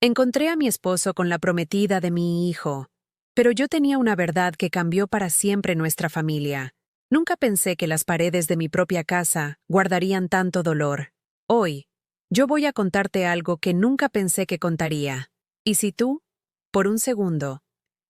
Encontré a mi esposo con la prometida de mi hijo, pero yo tenía una verdad que cambió para siempre nuestra familia. Nunca pensé que las paredes de mi propia casa guardarían tanto dolor. Hoy, yo voy a contarte algo que nunca pensé que contaría. ¿Y si tú, por un segundo,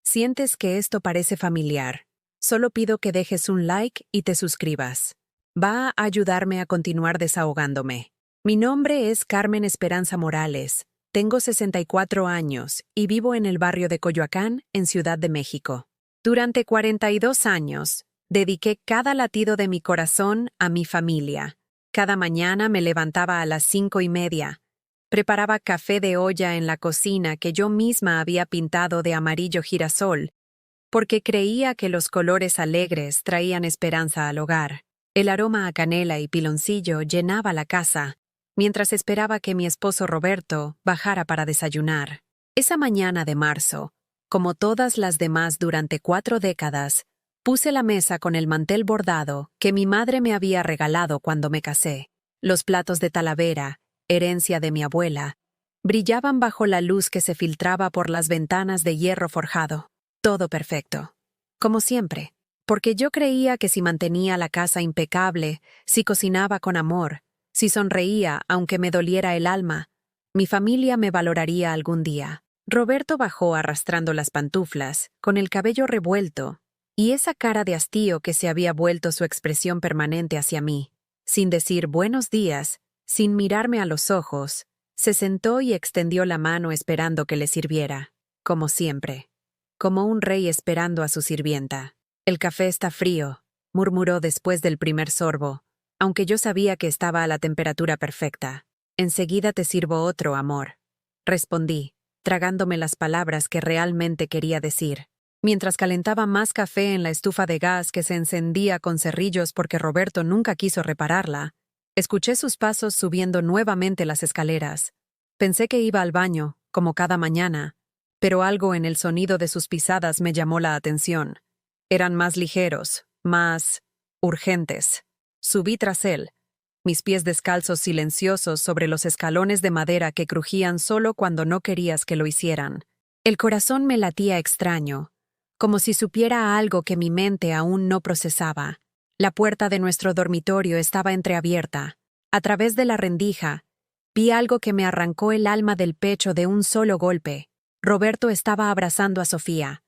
sientes que esto parece familiar? Solo pido que dejes un like y te suscribas. Va a ayudarme a continuar desahogándome. Mi nombre es Carmen Esperanza Morales. Tengo 64 años y vivo en el barrio de Coyoacán, en Ciudad de México. Durante 42 años, dediqué cada latido de mi corazón a mi familia. Cada mañana me levantaba a las 5:30. Preparaba café de olla en la cocina que yo misma había pintado de amarillo girasol, porque creía que los colores alegres traían esperanza al hogar. El aroma a canela y piloncillo llenaba la casa, mientras esperaba que mi esposo Roberto bajara para desayunar. Esa mañana de marzo, como todas las demás durante 4 décadas, puse la mesa con el mantel bordado que mi madre me había regalado cuando me casé. Los platos de Talavera, herencia de mi abuela, brillaban bajo la luz que se filtraba por las ventanas de hierro forjado. Todo perfecto. Como siempre, porque yo creía que si mantenía la casa impecable, si cocinaba con amor, si sonreía aunque me doliera el alma, mi familia me valoraría algún día. Roberto bajó arrastrando las pantuflas, con el cabello revuelto, y esa cara de hastío que se había vuelto su expresión permanente hacia mí. Sin decir buenos días, sin mirarme a los ojos, se sentó y extendió la mano esperando que le sirviera, como siempre, como un rey esperando a su sirvienta. «El café está frío», murmuró después del primer sorbo, aunque yo sabía que estaba a la temperatura perfecta. «Enseguida te sirvo otro, amor», respondí, tragándome las palabras que realmente quería decir. Mientras calentaba más café en la estufa de gas que se encendía con cerrillos porque Roberto nunca quiso repararla, escuché sus pasos subiendo nuevamente las escaleras. Pensé que iba al baño, como cada mañana, pero algo en el sonido de sus pisadas me llamó la atención. Eran más ligeros, más urgentes. Subí tras él, mis pies descalzos silenciosos sobre los escalones de madera que crujían solo cuando no querías que lo hicieran. El corazón me latía extraño, como si supiera algo que mi mente aún no procesaba. La puerta de nuestro dormitorio estaba entreabierta. A través de la rendija, vi algo que me arrancó el alma del pecho de un solo golpe. Roberto estaba abrazando a Sofía,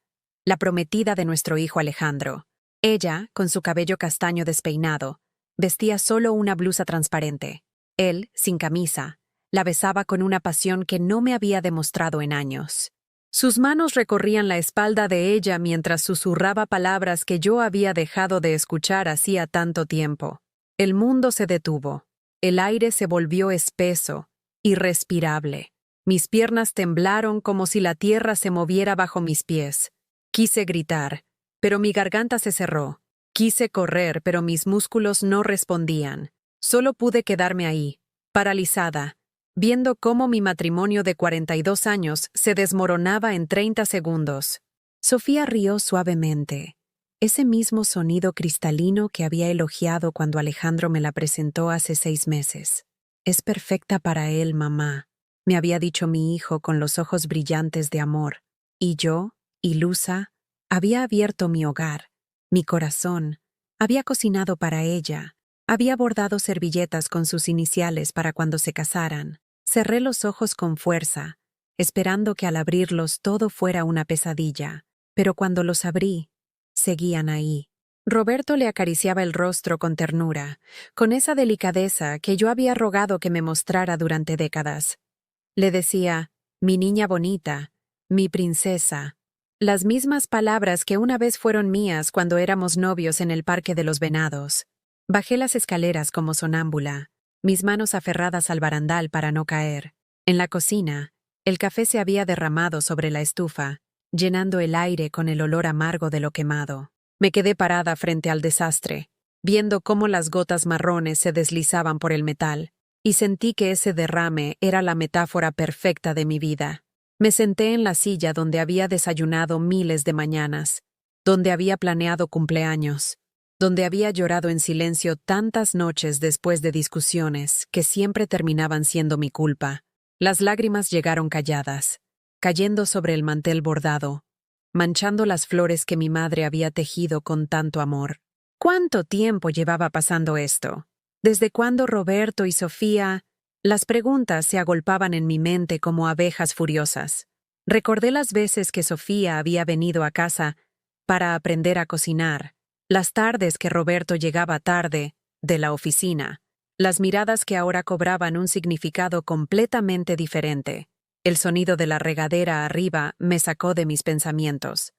la prometida de nuestro hijo Alejandro. Ella, con su cabello castaño despeinado, vestía solo una blusa transparente. Él, sin camisa, la besaba con una pasión que no me había demostrado en años. Sus manos recorrían la espalda de ella mientras susurraba palabras que yo había dejado de escuchar hacía tanto tiempo. El mundo se detuvo. El aire se volvió espeso, irrespirable. Mis piernas temblaron como si la tierra se moviera bajo mis pies. Quise gritar, pero mi garganta se cerró. Quise correr, pero mis músculos no respondían. Solo pude quedarme ahí, paralizada, viendo cómo mi matrimonio de 42 años se desmoronaba en 30 segundos. Sofía rió suavemente. Ese mismo sonido cristalino que había elogiado cuando Alejandro me la presentó hace 6 meses. «Es perfecta para él, mamá», me había dicho mi hijo con los ojos brillantes de amor. Y yo, ilusa, había abierto mi hogar, mi corazón, había cocinado para ella, había bordado servilletas con sus iniciales para cuando se casaran. Cerré los ojos con fuerza, esperando que al abrirlos todo fuera una pesadilla, pero cuando los abrí, seguían ahí. Roberto le acariciaba el rostro con ternura, con esa delicadeza que yo había rogado que me mostrara durante décadas. Le decía, mi niña bonita, mi princesa, las mismas palabras que una vez fueron mías cuando éramos novios en el Parque de los Venados. Bajé las escaleras como sonámbula, mis manos aferradas al barandal para no caer. En la cocina, el café se había derramado sobre la estufa, llenando el aire con el olor amargo de lo quemado. Me quedé parada frente al desastre, viendo cómo las gotas marrones se deslizaban por el metal, y sentí que ese derrame era la metáfora perfecta de mi vida. Me senté en la silla donde había desayunado miles de mañanas, donde había planeado cumpleaños, donde había llorado en silencio tantas noches después de discusiones que siempre terminaban siendo mi culpa. Las lágrimas llegaron calladas, cayendo sobre el mantel bordado, manchando las flores que mi madre había tejido con tanto amor. ¿Cuánto tiempo llevaba pasando esto? ¿Desde cuándo Roberto y Sofía? Las preguntas se agolpaban en mi mente como abejas furiosas. Recordé las veces que Sofía había venido a casa para aprender a cocinar, las tardes que Roberto llegaba tarde de la oficina, las miradas que ahora cobraban un significado completamente diferente. El sonido de la regadera arriba me sacó de mis pensamientos.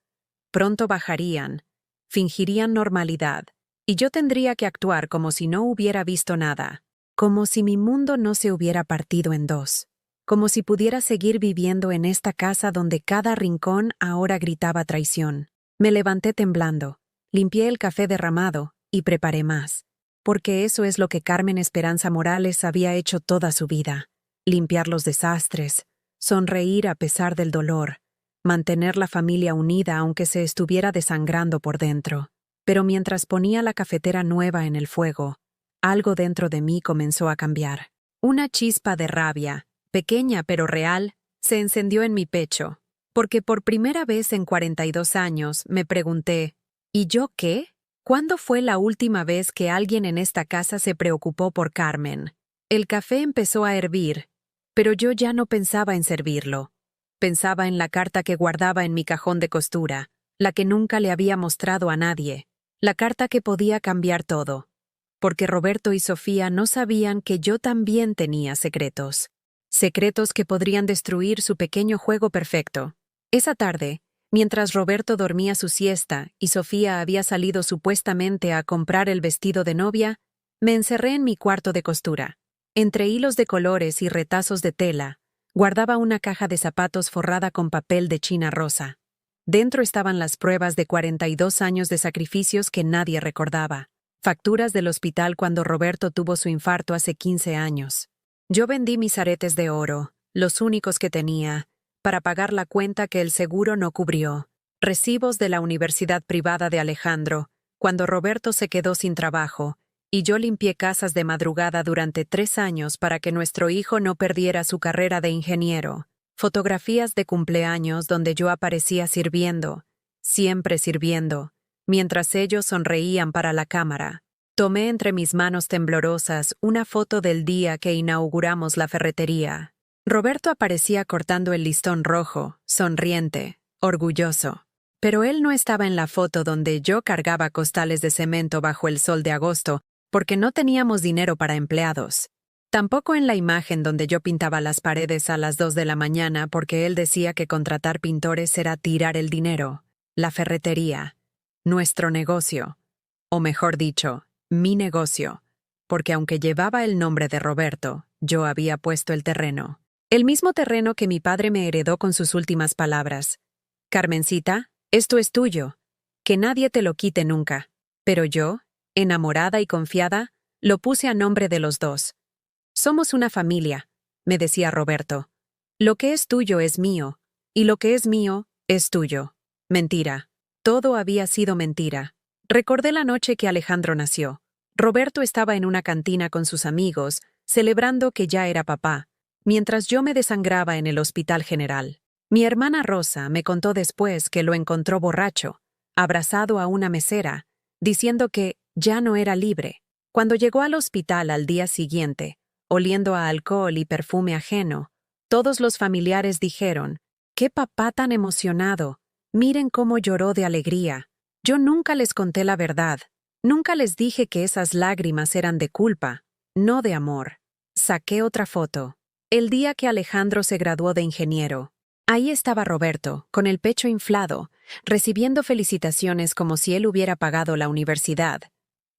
Pronto bajarían, fingirían normalidad, y yo tendría que actuar como si no hubiera visto nada, como si mi mundo no se hubiera partido en dos, como si pudiera seguir viviendo en esta casa donde cada rincón ahora gritaba traición. Me levanté temblando, limpié el café derramado y preparé más, porque eso es lo que Carmen Esperanza Morales había hecho toda su vida: limpiar los desastres, sonreír a pesar del dolor, mantener la familia unida aunque se estuviera desangrando por dentro. Pero mientras ponía la cafetera nueva en el fuego, algo dentro de mí comenzó a cambiar. Una chispa de rabia, pequeña pero real, se encendió en mi pecho, porque por primera vez en 42 años me pregunté, ¿y yo qué? ¿Cuándo fue la última vez que alguien en esta casa se preocupó por Carmen? El café empezó a hervir, pero yo ya no pensaba en servirlo. Pensaba en la carta que guardaba en mi cajón de costura, la que nunca le había mostrado a nadie, la carta que podía cambiar todo, porque Roberto y Sofía no sabían que yo también tenía secretos. Secretos que podrían destruir su pequeño juego perfecto. Esa tarde, mientras Roberto dormía su siesta y Sofía había salido supuestamente a comprar el vestido de novia, me encerré en mi cuarto de costura. Entre hilos de colores y retazos de tela, guardaba una caja de zapatos forrada con papel de china rosa. Dentro estaban las pruebas de 42 años de sacrificios que nadie recordaba, facturas del hospital cuando Roberto tuvo su infarto hace 15 años. Yo vendí mis aretes de oro, los únicos que tenía, para pagar la cuenta que el seguro no cubrió, recibos de la universidad privada de Alejandro, cuando Roberto se quedó sin trabajo, y yo limpié casas de madrugada durante 3 años para que nuestro hijo no perdiera su carrera de ingeniero. Fotografías de cumpleaños donde yo aparecía sirviendo, siempre sirviendo, mientras ellos sonreían para la cámara. Tomé entre mis manos temblorosas una foto del día que inauguramos la ferretería. Roberto aparecía cortando el listón rojo, sonriente, orgulloso. Pero él no estaba en la foto donde yo cargaba costales de cemento bajo el sol de agosto, porque no teníamos dinero para empleados. Tampoco en la imagen donde yo pintaba las paredes a las 2 de la mañana porque él decía que contratar pintores era tirar el dinero. La ferretería. Nuestro negocio. O mejor dicho, mi negocio. Porque aunque llevaba el nombre de Roberto, yo había puesto el terreno. El mismo terreno que mi padre me heredó con sus últimas palabras. Carmencita, esto es tuyo. Que nadie te lo quite nunca. Pero yo, enamorada y confiada, lo puse a nombre de los dos. Somos una familia, me decía Roberto. Lo que es tuyo es mío, y lo que es mío es tuyo. Mentira. Todo había sido mentira. Recordé la noche que Alejandro nació. Roberto estaba en una cantina con sus amigos, celebrando que ya era papá, mientras yo me desangraba en el Hospital General. Mi hermana Rosa me contó después que lo encontró borracho, abrazado a una mesera, diciendo que ya no era libre. Cuando llegó al hospital al día siguiente, oliendo a alcohol y perfume ajeno, todos los familiares dijeron, «¡Qué papá tan emocionado! Miren cómo lloró de alegría». Yo nunca les conté la verdad. Nunca les dije que esas lágrimas eran de culpa, no de amor. Saqué otra foto. El día que Alejandro se graduó de ingeniero. Ahí estaba Roberto, con el pecho inflado, recibiendo felicitaciones como si él hubiera pagado la universidad.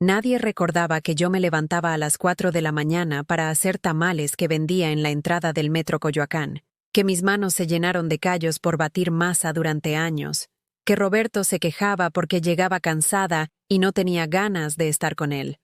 Nadie recordaba que yo me levantaba a las 4 de la mañana para hacer tamales que vendía en la entrada del metro Coyoacán, que mis manos se llenaron de callos por batir masa durante años, que Roberto se quejaba porque llegaba cansada y no tenía ganas de estar con él.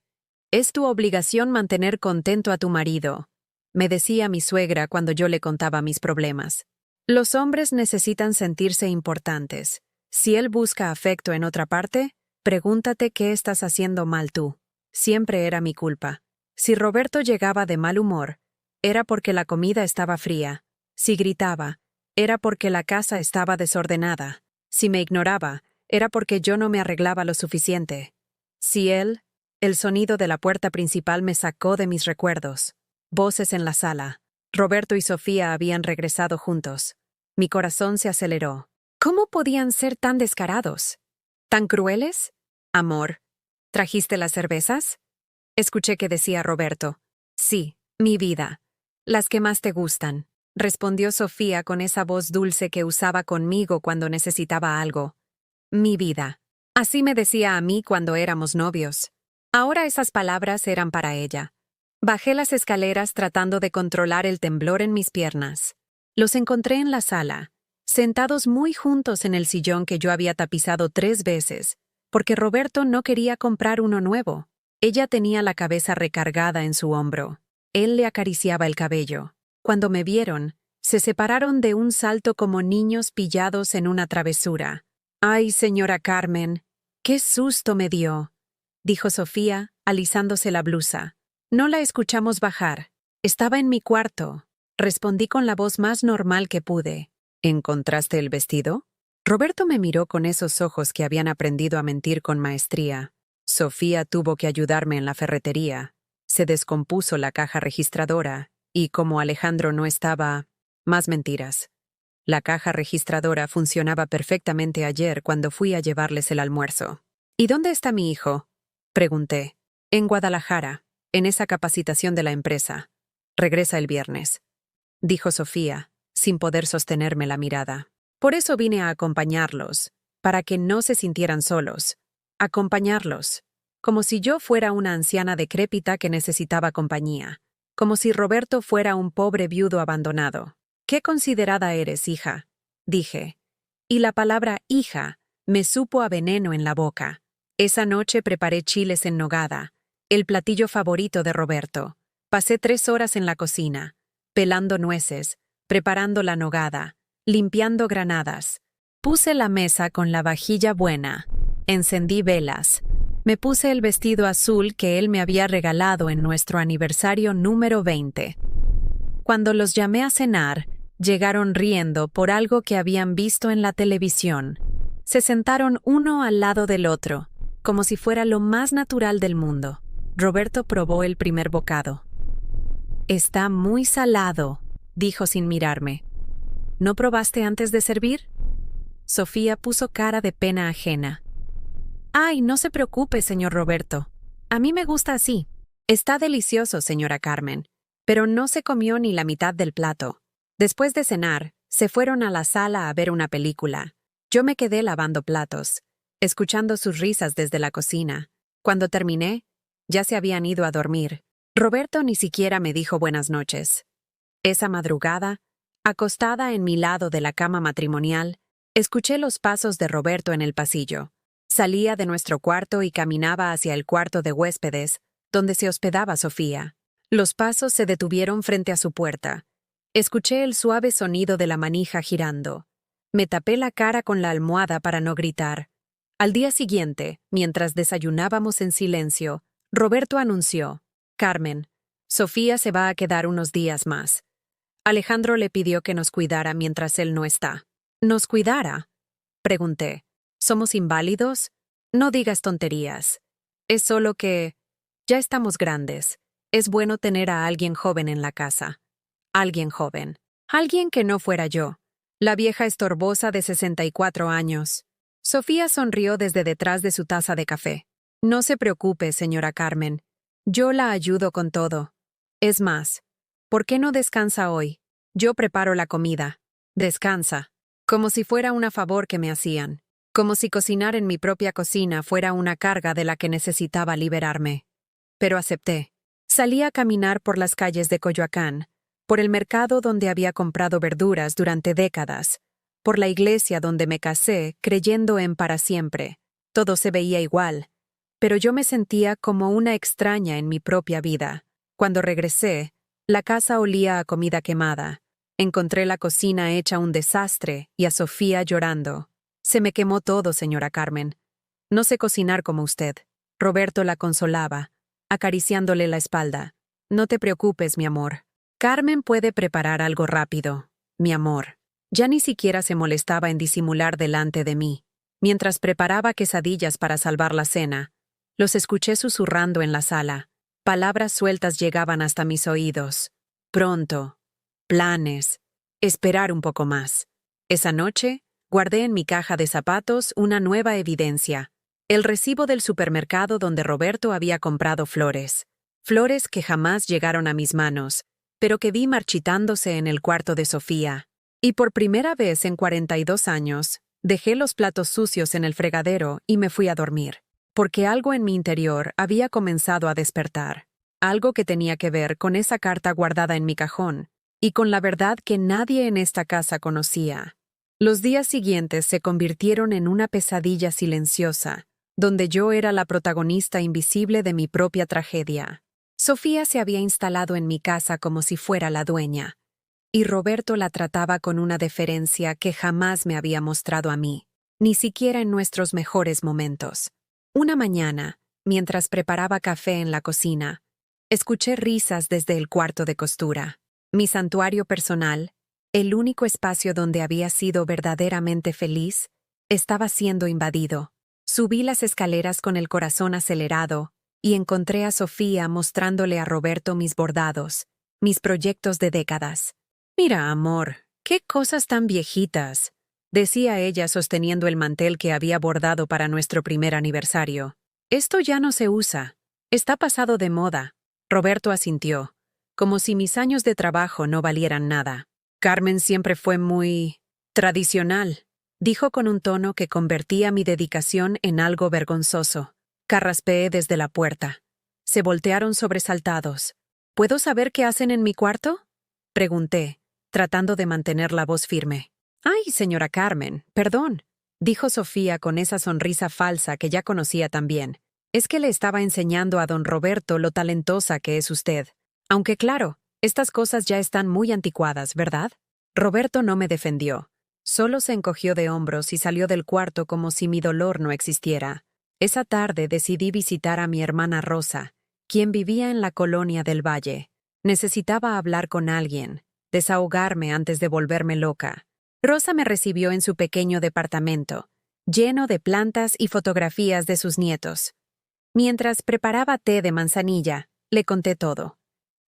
«Es tu obligación mantener contento a tu marido», me decía mi suegra cuando yo le contaba mis problemas. Los hombres necesitan sentirse importantes. Si él busca afecto en otra parte, pregúntate qué estás haciendo mal tú. Siempre era mi culpa. Si Roberto llegaba de mal humor, era porque la comida estaba fría. Si gritaba, era porque la casa estaba desordenada. Si me ignoraba, era porque yo no me arreglaba lo suficiente. Si el sonido de la puerta principal me sacó de mis recuerdos. Voces en la sala. Roberto y Sofía habían regresado juntos. Mi corazón se aceleró. ¿Cómo podían ser tan descarados? ¿Tan crueles? Amor, ¿trajiste las cervezas? Escuché que decía Roberto. Sí, mi vida. Las que más te gustan, respondió Sofía con esa voz dulce que usaba conmigo cuando necesitaba algo. Mi vida. Así me decía a mí cuando éramos novios. Ahora esas palabras eran para ella. Bajé las escaleras tratando de controlar el temblor en mis piernas. Los encontré en la sala, sentados muy juntos en el sillón que yo había tapizado 3 veces, porque Roberto no quería comprar uno nuevo. Ella tenía la cabeza recargada en su hombro. Él le acariciaba el cabello. Cuando me vieron, se separaron de un salto como niños pillados en una travesura. «Ay, señora Carmen, qué susto me dio», dijo Sofía, alisándose la blusa. No la escuchamos bajar. Estaba en mi cuarto. Respondí con la voz más normal que pude. «¿Encontraste el vestido?» Roberto me miró con esos ojos que habían aprendido a mentir con maestría. Sofía tuvo que ayudarme en la ferretería. Se descompuso la caja registradora, y como Alejandro no estaba... Más mentiras. La caja registradora funcionaba perfectamente ayer cuando fui a llevarles el almuerzo. ¿Y dónde está mi hijo?, pregunté. En Guadalajara, en esa capacitación de la empresa. Regresa el viernes, dijo Sofía, sin poder sostenerme la mirada. Por eso vine a acompañarlos, para que no se sintieran solos. Acompañarlos, como si yo fuera una anciana decrépita que necesitaba compañía, como si Roberto fuera un pobre viudo abandonado. «Qué considerada eres, hija», dije. Y la palabra hija me supo a veneno en la boca. Esa noche preparé chiles en nogada, el platillo favorito de Roberto. Pasé 3 horas en la cocina, pelando nueces, preparando la nogada, limpiando granadas. Puse la mesa con la vajilla buena, encendí velas. Me puse el vestido azul que él me había regalado en nuestro aniversario número 20. Cuando los llamé a cenar, llegaron riendo por algo que habían visto en la televisión. Se sentaron uno al lado del otro, como si fuera lo más natural del mundo. Roberto probó el primer bocado. «Está muy salado», dijo sin mirarme. «¿No probaste antes de servir?» Sofía puso cara de pena ajena. «Ay, no se preocupe, señor Roberto. A mí me gusta así». «Está delicioso, señora Carmen», pero no se comió ni la mitad del plato. Después de cenar, se fueron a la sala a ver una película. Yo me quedé lavando platos, escuchando sus risas desde la cocina. Cuando terminé, ya se habían ido a dormir. Roberto ni siquiera me dijo buenas noches. Esa madrugada, acostada en mi lado de la cama matrimonial, escuché los pasos de Roberto en el pasillo. Salía de nuestro cuarto y caminaba hacia el cuarto de huéspedes, donde se hospedaba Sofía. Los pasos se detuvieron frente a su puerta. Escuché el suave sonido de la manija girando. Me tapé la cara con la almohada para no gritar. Al día siguiente, mientras desayunábamos en silencio, Roberto anunció: «Carmen, Sofía se va a quedar unos días más. Alejandro le pidió que nos cuidara mientras él no está». «¿Nos cuidara?», pregunté. «¿Somos inválidos? No digas tonterías. Es solo que... ya estamos grandes. Es bueno tener a alguien joven en la casa». Alguien joven. Alguien que no fuera yo. La vieja estorbosa de 64 años. Sofía sonrió desde detrás de su taza de café. «No se preocupe, señora Carmen. Yo la ayudo con todo. Es más, ¿por qué no descansa hoy? Yo preparo la comida». «Descansa». Como si fuera un favor que me hacían. Como si cocinar en mi propia cocina fuera una carga de la que necesitaba liberarme. Pero acepté. Salí a caminar por las calles de Coyoacán, por el mercado donde había comprado verduras durante décadas, por la iglesia donde me casé creyendo en para siempre. Todo se veía igual, pero yo me sentía como una extraña en mi propia vida. Cuando regresé, la casa olía a comida quemada. Encontré la cocina hecha un desastre y a Sofía llorando. «Se me quemó todo, señora Carmen. No sé cocinar como usted». Roberto la consolaba, acariciándole la espalda. «No te preocupes, mi amor. Carmen puede preparar algo rápido, mi amor. Ya ni siquiera se molestaba en disimular delante de mí. Mientras preparaba quesadillas para salvar la cena, los escuché susurrando en la sala. Palabras sueltas llegaban hasta mis oídos. Pronto. Planes. Esperar un poco más. Esa noche, guardé en mi caja de zapatos una nueva evidencia. El recibo del supermercado donde Roberto había comprado flores. Flores que jamás llegaron a mis manos, pero que vi marchitándose en el cuarto de Sofía. Y por primera vez en 42 años, dejé los platos sucios en el fregadero y me fui a dormir, porque algo en mi interior había comenzado a despertar. Algo que tenía que ver con esa carta guardada en mi cajón, y con la verdad que nadie en esta casa conocía. Los días siguientes se convirtieron en una pesadilla silenciosa, donde yo era la protagonista invisible de mi propia tragedia. Sofía se había instalado en mi casa como si fuera la dueña, y Roberto la trataba con una deferencia que jamás me había mostrado a mí, ni siquiera en nuestros mejores momentos. Una mañana, mientras preparaba café en la cocina, escuché risas desde el cuarto de costura. Mi santuario personal, el único espacio donde había sido verdaderamente feliz, estaba siendo invadido. Subí las escaleras con el corazón acelerado y encontré a Sofía mostrándole a Roberto mis bordados, mis proyectos de décadas. «Mira, amor, qué cosas tan viejitas», decía ella sosteniendo el mantel que había bordado para nuestro primer aniversario. «Esto ya no se usa. Está pasado de moda». Roberto asintió, como si mis años de trabajo no valieran nada. «Carmen siempre fue muy tradicional», dijo con un tono que convertía mi dedicación en algo vergonzoso. Carraspeé desde la puerta. Se voltearon sobresaltados. «¿Puedo saber qué hacen en mi cuarto?», pregunté, tratando de mantener la voz firme. «Ay, señora Carmen, perdón», dijo Sofía con esa sonrisa falsa que ya conocía también. «Es que le estaba enseñando a don Roberto lo talentosa que es usted. Aunque claro, estas cosas ya están muy anticuadas, ¿verdad?». Roberto no me defendió. Solo se encogió de hombros y salió del cuarto como si mi dolor no existiera. Esa tarde decidí visitar a mi hermana Rosa, quien vivía en la colonia del Valle. Necesitaba hablar con alguien, desahogarme antes de volverme loca. Rosa me recibió en su pequeño departamento, lleno de plantas y fotografías de sus nietos. Mientras preparaba té de manzanilla, le conté todo.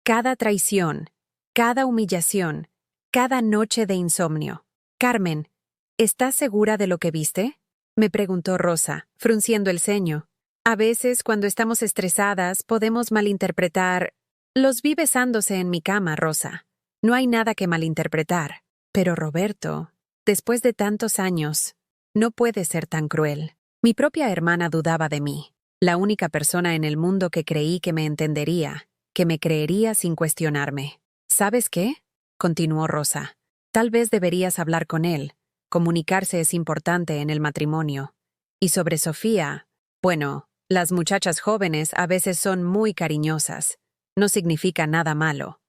Cada traición, cada humillación, cada noche de insomnio. «Carmen, ¿estás segura de lo que viste?», me preguntó Rosa, frunciendo el ceño. «A veces, cuando estamos estresadas, podemos malinterpretar». «Los vi besándose en mi cama, Rosa. No hay nada que malinterpretar. Pero Roberto, después de tantos años, no puede ser tan cruel». Mi propia hermana dudaba de mí, la única persona en el mundo que creí que me entendería, que me creería sin cuestionarme. «¿Sabes qué?», continuó Rosa. «Tal vez deberías hablar con él. Comunicarse es importante en el matrimonio. Y sobre Sofía, bueno, las muchachas jóvenes a veces son muy cariñosas. No significa nada malo».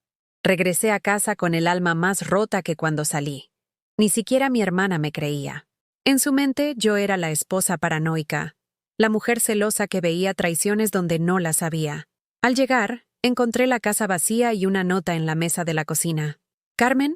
Regresé a casa con el alma más rota que cuando salí. Ni siquiera mi hermana me creía. En su mente yo era la esposa paranoica, la mujer celosa que veía traiciones donde no las había. Al llegar, encontré la casa vacía y una nota en la mesa de la cocina. «Carmen,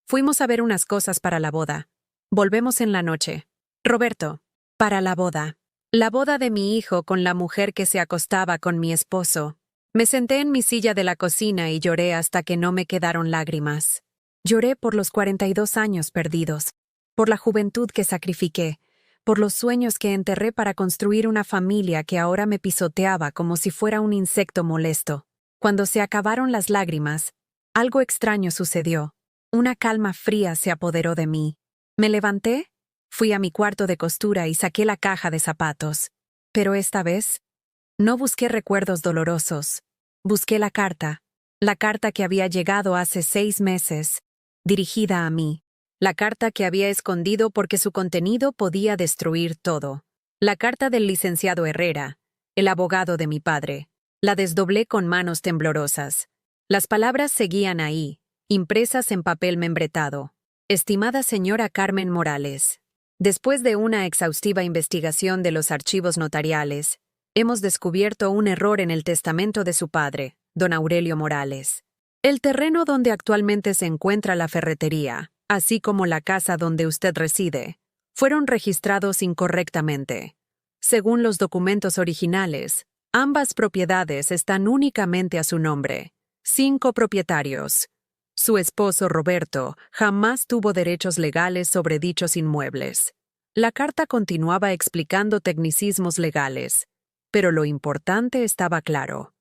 fuimos a ver unas cosas para la boda. Volvemos en la noche. Roberto, para la boda. La boda de mi hijo con la mujer que se acostaba con mi esposo». Me senté en mi silla de la cocina y lloré hasta que no me quedaron lágrimas. Lloré por los 42 años perdidos, por la juventud que sacrifiqué, por los sueños que enterré para construir una familia que ahora me pisoteaba como si fuera un insecto molesto. Cuando se acabaron las lágrimas, algo extraño sucedió. Una calma fría se apoderó de mí. Me levanté, fui a mi cuarto de costura y saqué la caja de zapatos. Pero esta vez, no busqué recuerdos dolorosos. Busqué la carta que había llegado hace 6 meses, dirigida a mí. La carta que había escondido porque su contenido podía destruir todo. La carta del licenciado Herrera, el abogado de mi padre. La desdoblé con manos temblorosas. Las palabras seguían ahí, impresas en papel membretado. «Estimada señora Carmen Morales, después de una exhaustiva investigación de los archivos notariales, hemos descubierto un error en el testamento de su padre, don Aurelio Morales. El terreno donde actualmente se encuentra la ferretería, así como la casa donde usted reside, fueron registrados incorrectamente. Según los documentos originales, ambas propiedades están únicamente a su nombre. 5 propietarios. Su esposo Roberto jamás tuvo derechos legales sobre dichos inmuebles. La carta continuaba explicando tecnicismos legales, pero lo importante estaba claro.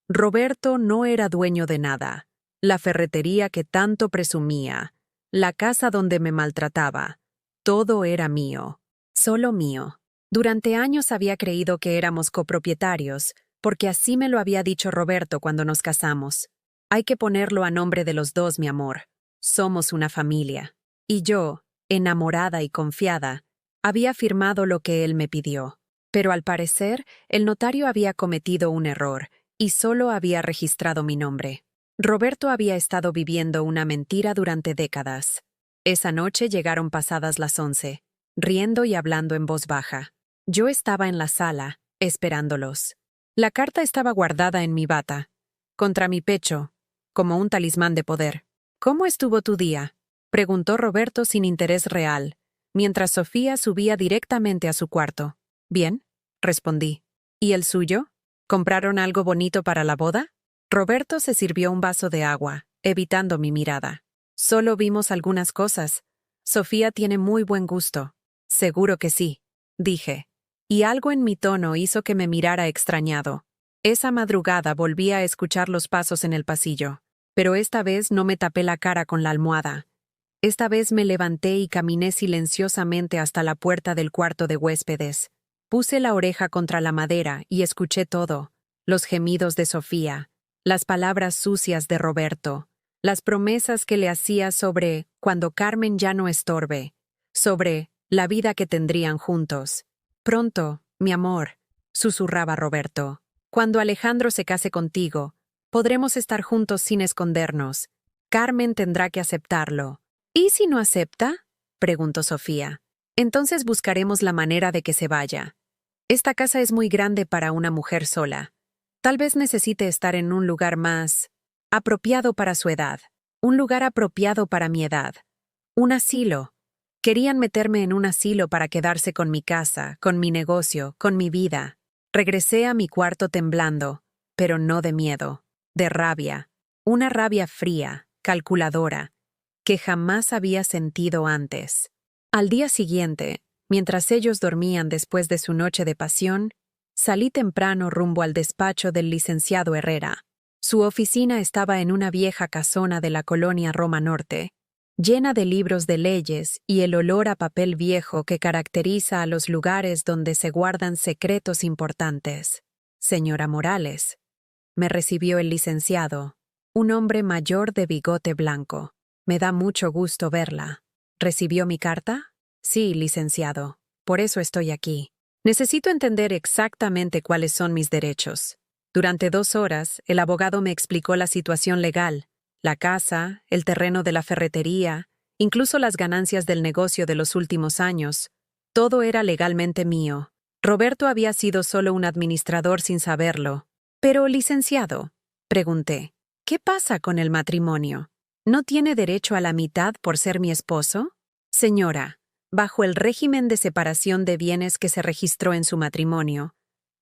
Roberto no era dueño de nada. La ferretería que tanto presumía, la casa donde me maltrataba, todo era mío, solo mío. Durante años había creído que éramos copropietarios, porque así me lo había dicho Roberto cuando nos casamos. Hay que ponerlo a nombre de los dos, mi amor. Somos una familia. Y yo, enamorada y confiada, había firmado lo que él me pidió. Pero al parecer, el notario había cometido un error y solo había registrado mi nombre. Roberto había estado viviendo una mentira durante décadas. Esa noche llegaron pasadas las 11, riendo y hablando en voz baja. Yo estaba en la sala, esperándolos. La carta estaba guardada en mi bata, contra mi pecho, como un talismán de poder. ¿Cómo estuvo tu día?, preguntó Roberto sin interés real, mientras Sofía subía directamente a su cuarto. Bien, respondí. ¿Y el suyo? ¿Compraron algo bonito para la boda? Roberto se sirvió un vaso de agua, evitando mi mirada. Solo vimos algunas cosas. Sofía tiene muy buen gusto. Seguro que sí, dije. Y algo en mi tono hizo que me mirara extrañado. Esa madrugada volví a escuchar los pasos en el pasillo, pero esta vez no me tapé la cara con la almohada. Esta vez me levanté y caminé silenciosamente hasta la puerta del cuarto de huéspedes. Puse la oreja contra la madera y escuché todo. Los gemidos de Sofía, las palabras sucias de Roberto, las promesas que le hacía sobre cuando Carmen ya no estorbe, sobre la vida que tendrían juntos. Pronto, mi amor, susurraba Roberto, cuando Alejandro se case contigo, podremos estar juntos sin escondernos. Carmen tendrá que aceptarlo. ¿Y si no acepta?, preguntó Sofía. Entonces buscaremos la manera de que se vaya. Esta casa es muy grande para una mujer sola. Tal vez necesite estar en un lugar más apropiado para su edad, un lugar apropiado para mi edad. Un asilo. Querían meterme en un asilo para quedarse con mi casa, con mi negocio, con mi vida. Regresé a mi cuarto temblando, pero no de miedo, de rabia. Una rabia fría, calculadora, que jamás había sentido antes. Al día siguiente, mientras ellos dormían después de su noche de pasión, salí temprano rumbo al despacho del licenciado Herrera. Su oficina estaba en una vieja casona de la colonia Roma Norte, llena de libros de leyes y el olor a papel viejo que caracteriza a los lugares donde se guardan secretos importantes. Señora Morales, me recibió el licenciado, un hombre mayor de bigote blanco. Me da mucho gusto verla. ¿Recibió mi carta? Sí, licenciado. Por eso estoy aquí. Necesito entender exactamente cuáles son mis derechos. Durante 2 horas, el abogado me explicó la situación legal, la casa, el terreno de la ferretería, incluso las ganancias del negocio de los últimos años. Todo era legalmente mío. Roberto había sido solo un administrador sin saberlo. Pero, licenciado, pregunté, ¿qué pasa con el matrimonio? ¿No tiene derecho a la mitad por ser mi esposo? Señora, bajo el régimen de separación de bienes que se registró en su matrimonio,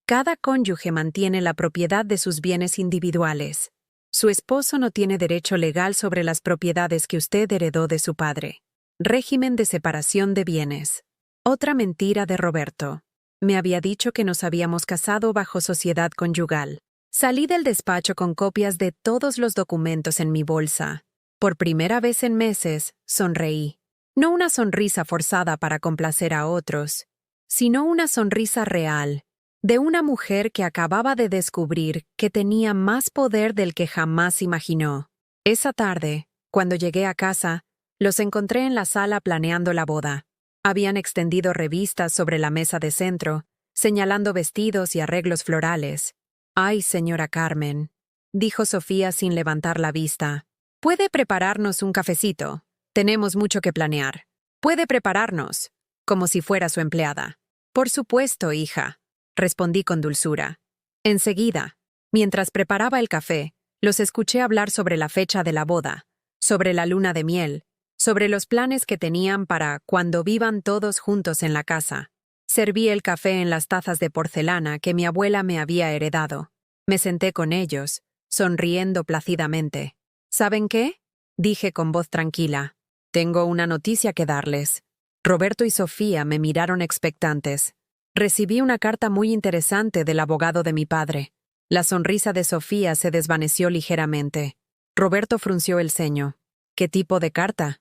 cada cónyuge mantiene la propiedad de sus bienes individuales. Su esposo no tiene derecho legal sobre las propiedades que usted heredó de su padre. Régimen de separación de bienes. Otra mentira de Roberto. Me había dicho que nos habíamos casado bajo sociedad conyugal. Salí del despacho con copias de todos los documentos en mi bolsa. Por primera vez en meses, sonreí. No una sonrisa forzada para complacer a otros, sino una sonrisa real, de una mujer que acababa de descubrir que tenía más poder del que jamás imaginó. Esa tarde, cuando llegué a casa, los encontré en la sala planeando la boda. Habían extendido revistas sobre la mesa de centro, señalando vestidos y arreglos florales. «Ay, señora Carmen», dijo Sofía sin levantar la vista. «¿Puede prepararnos un cafecito? Tenemos mucho que planear. Puede prepararnos», como si fuera su empleada. «Por supuesto, hija», respondí con dulzura. Enseguida, mientras preparaba el café, Los escuché hablar sobre la fecha de la boda, sobre la luna de miel, sobre los planes que tenían para cuando vivan todos juntos en la casa. Serví el café en las tazas de porcelana que mi abuela me había heredado. Me senté con ellos, sonriendo plácidamente. ¿Saben qué? Dije con voz tranquila. Tengo una noticia que darles. Roberto y Sofía me miraron expectantes. Recibí una carta muy interesante del abogado de mi padre. La sonrisa de Sofía se desvaneció ligeramente. Roberto frunció el ceño. ¿Qué tipo de carta?,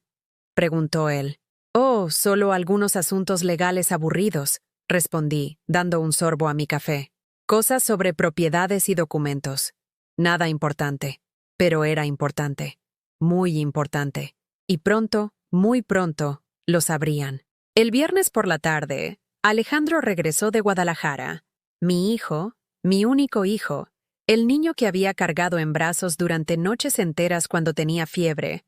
preguntó él. Oh, solo algunos asuntos legales aburridos, respondí, dando un sorbo a mi café. Cosas sobre propiedades y documentos. Nada importante. Pero era importante. Muy importante. Y pronto, muy pronto, lo sabrían. El viernes por la tarde, Alejandro regresó de Guadalajara. Mi hijo, mi único hijo, el niño que había cargado en brazos durante noches enteras cuando tenía fiebre,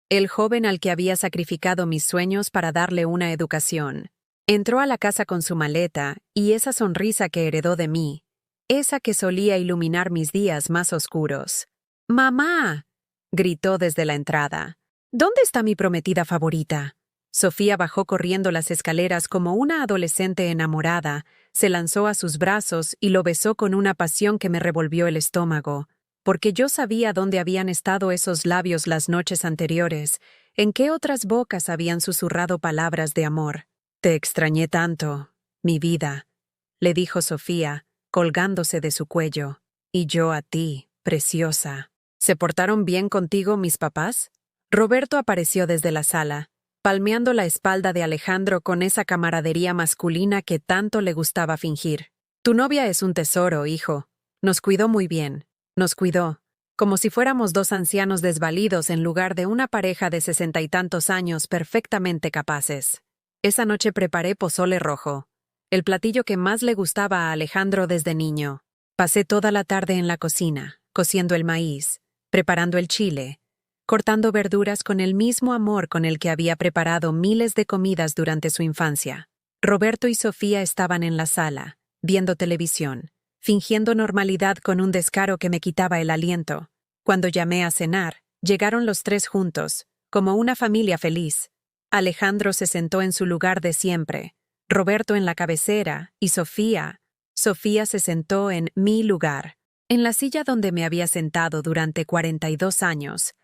el joven al que había sacrificado mis sueños para darle una educación. Entró a la casa con su maleta y esa sonrisa que heredó de mí, esa que solía iluminar mis días más oscuros. ¡Mamá!, gritó desde la entrada. ¿Dónde está mi prometida favorita? Sofía bajó corriendo las escaleras como una adolescente enamorada, se lanzó a sus brazos y lo besó con una pasión que me revolvió el estómago, porque yo sabía dónde habían estado esos labios las noches anteriores, en qué otras bocas habían susurrado palabras de amor. Te extrañé tanto, mi vida, le dijo Sofía, colgándose de su cuello. Y yo a ti, preciosa. ¿Se portaron bien contigo mis papás? Roberto apareció desde la sala, palmeando la espalda de Alejandro con esa camaradería masculina que tanto le gustaba fingir. Tu novia es un tesoro, hijo. Nos cuidó muy bien. Nos cuidó, como si fuéramos dos ancianos desvalidos en lugar de una pareja de 60 y tantos años perfectamente capaces. Esa noche preparé pozole rojo, el platillo que más le gustaba a Alejandro desde niño. Pasé toda la tarde en la cocina, cociendo el maíz, preparando el chile, cortando verduras con el mismo amor con el que había preparado miles de comidas durante su infancia. Roberto y Sofía estaban en la sala, viendo televisión, fingiendo normalidad con un descaro que me quitaba el aliento. Cuando llamé a cenar, llegaron los tres juntos, como una familia feliz. Alejandro se sentó en su lugar de siempre, Roberto en la cabecera y Sofía se sentó en mi lugar, en la silla donde me había sentado durante 42 años,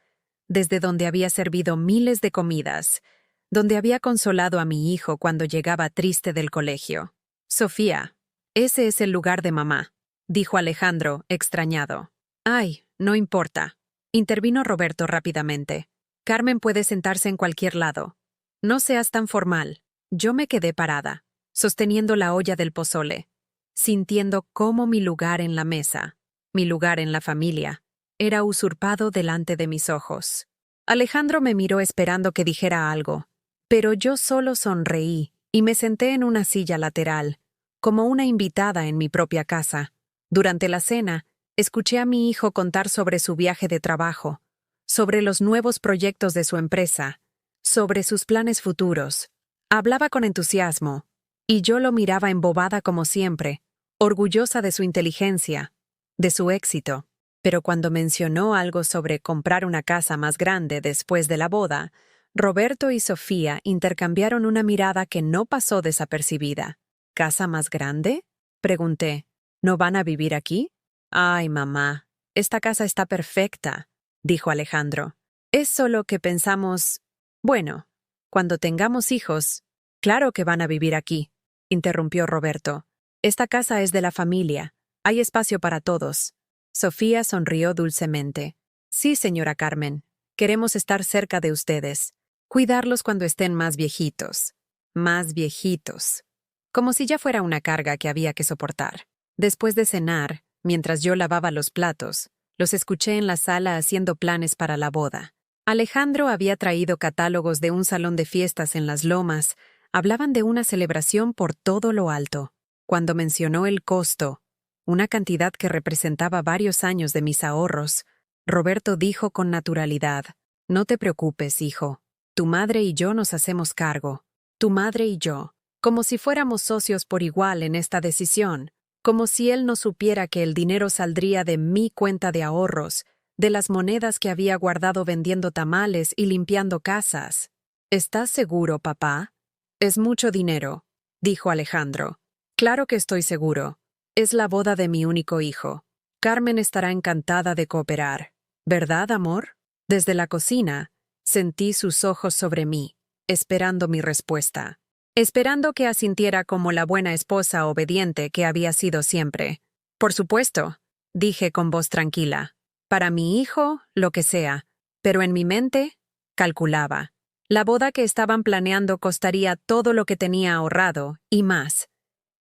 desde donde había servido miles de comidas, donde había consolado a mi hijo cuando llegaba triste del colegio. Sofía, ese es el lugar de mamá, dijo Alejandro, extrañado. Ay, no importa, intervino Roberto rápidamente. Carmen puede sentarse en cualquier lado. No seas tan formal. Yo me quedé parada, sosteniendo la olla del pozole, sintiendo cómo mi lugar en la mesa, mi lugar en la familia, era usurpado delante de mis ojos. Alejandro me miró esperando que dijera algo, pero yo solo sonreí y me senté en una silla lateral, como una invitada en mi propia casa. Durante la cena, escuché a mi hijo contar sobre su viaje de trabajo, sobre los nuevos proyectos de su empresa, sobre sus planes futuros. Hablaba con entusiasmo, y yo lo miraba embobada como siempre, orgullosa de su inteligencia, de su éxito. Pero cuando mencionó algo sobre comprar una casa más grande después de la boda, Roberto y Sofía intercambiaron una mirada que no pasó desapercibida. ¿Casa más grande?, pregunté. ¿No van a vivir aquí? Ay, mamá, esta casa está perfecta, dijo Alejandro. Es solo que pensamos, bueno, cuando tengamos hijos, claro que van a vivir aquí, interrumpió Roberto. Esta casa es de la familia, hay espacio para todos. Sofía sonrió dulcemente. Sí, señora Carmen, queremos estar cerca de ustedes, cuidarlos cuando estén más viejitos. Más viejitos. Como si ya fuera una carga que había que soportar. Después de cenar, mientras yo lavaba los platos, los escuché en la sala haciendo planes para la boda. Alejandro había traído catálogos de un salón de fiestas en Las Lomas. Hablaban de una celebración por todo lo alto. Cuando mencionó el costo, una cantidad que representaba varios años de mis ahorros, Roberto dijo con naturalidad: No te preocupes, hijo. Tu madre y yo nos hacemos cargo. Tu madre y yo, como si fuéramos socios por igual en esta decisión, como si él no supiera que el dinero saldría de mi cuenta de ahorros, de las monedas que había guardado vendiendo tamales y limpiando casas. ¿Estás seguro, papá? Es mucho dinero, dijo Alejandro. Claro que estoy seguro. Es la boda de mi único hijo. Carmen estará encantada de cooperar. ¿Verdad, amor? Desde la cocina, sentí sus ojos sobre mí, esperando mi respuesta. Esperando que asintiera como la buena esposa obediente que había sido siempre. Por supuesto, dije con voz tranquila. Para mi hijo, lo que sea. Pero en mi mente, calculaba. La boda que estaban planeando costaría todo lo que tenía ahorrado, y más.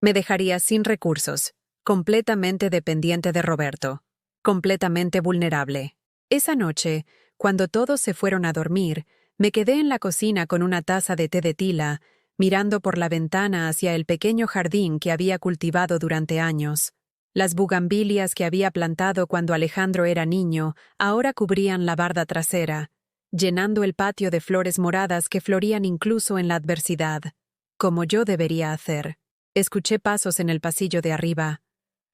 Me dejaría sin recursos, completamente dependiente de Roberto, completamente vulnerable. Esa noche, cuando todos se fueron a dormir, me quedé en la cocina con una taza de té de tila, mirando por la ventana hacia el pequeño jardín que había cultivado durante años. Las bugambilias que había plantado cuando Alejandro era niño ahora cubrían la barda trasera, llenando el patio de flores moradas que florían incluso en la adversidad, como yo debería hacer. Escuché pasos en el pasillo de arriba,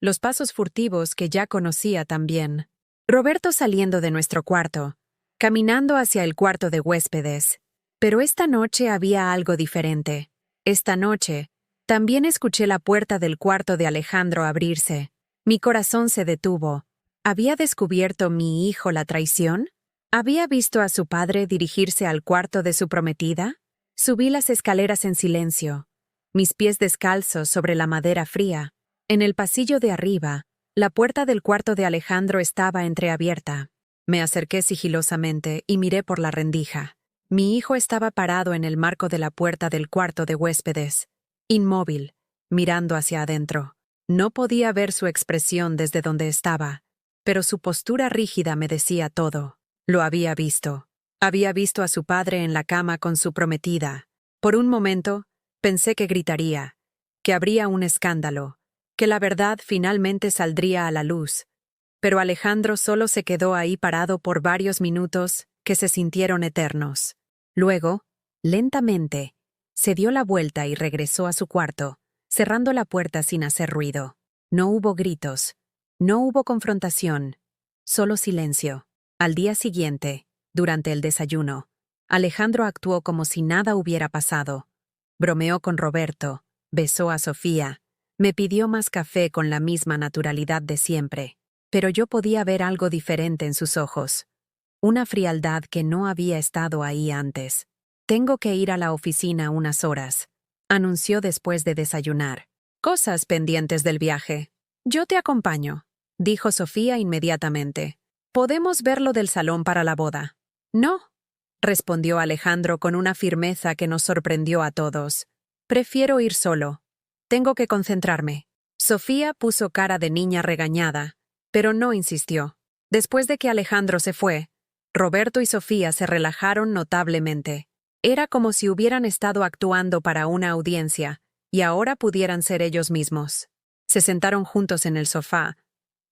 los pasos furtivos que ya conocía también. Roberto saliendo de nuestro cuarto, caminando hacia el cuarto de huéspedes. Pero esta noche había algo diferente. Esta noche, también escuché la puerta del cuarto de Alejandro abrirse. Mi corazón se detuvo. ¿Había descubierto mi hijo la traición? ¿Había visto a su padre dirigirse al cuarto de su prometida? Subí las escaleras en silencio, mis pies descalzos sobre la madera fría. En el pasillo de arriba, la puerta del cuarto de Alejandro estaba entreabierta. Me acerqué sigilosamente y miré por la rendija. Mi hijo estaba parado en el marco de la puerta del cuarto de huéspedes, inmóvil, mirando hacia adentro. No podía ver su expresión desde donde estaba, pero su postura rígida me decía todo. Lo había visto. Había visto a su padre en la cama con su prometida. Por un momento, pensé que gritaría, que habría un escándalo, que la verdad finalmente saldría a la luz. Pero Alejandro solo se quedó ahí parado por varios minutos que se sintieron eternos. Luego, lentamente, se dio la vuelta y regresó a su cuarto, cerrando la puerta sin hacer ruido. No hubo gritos, no hubo confrontación, solo silencio. Al día siguiente, durante el desayuno, Alejandro actuó como si nada hubiera pasado. Bromeó con Roberto, besó a Sofía, me pidió más café con la misma naturalidad de siempre. Pero yo podía ver algo diferente en sus ojos. Una frialdad que no había estado ahí antes. Tengo que ir a la oficina unas horas, anunció después de desayunar. Cosas pendientes del viaje. Yo te acompaño, dijo Sofía inmediatamente. Podemos ver lo del salón para la boda. No, respondió Alejandro con una firmeza que nos sorprendió a todos. Prefiero ir solo. Tengo que concentrarme. Sofía puso cara de niña regañada, pero no insistió. Después de que Alejandro se fue, Roberto y Sofía se relajaron notablemente. Era como si hubieran estado actuando para una audiencia, y ahora pudieran ser ellos mismos. Se sentaron juntos en el sofá.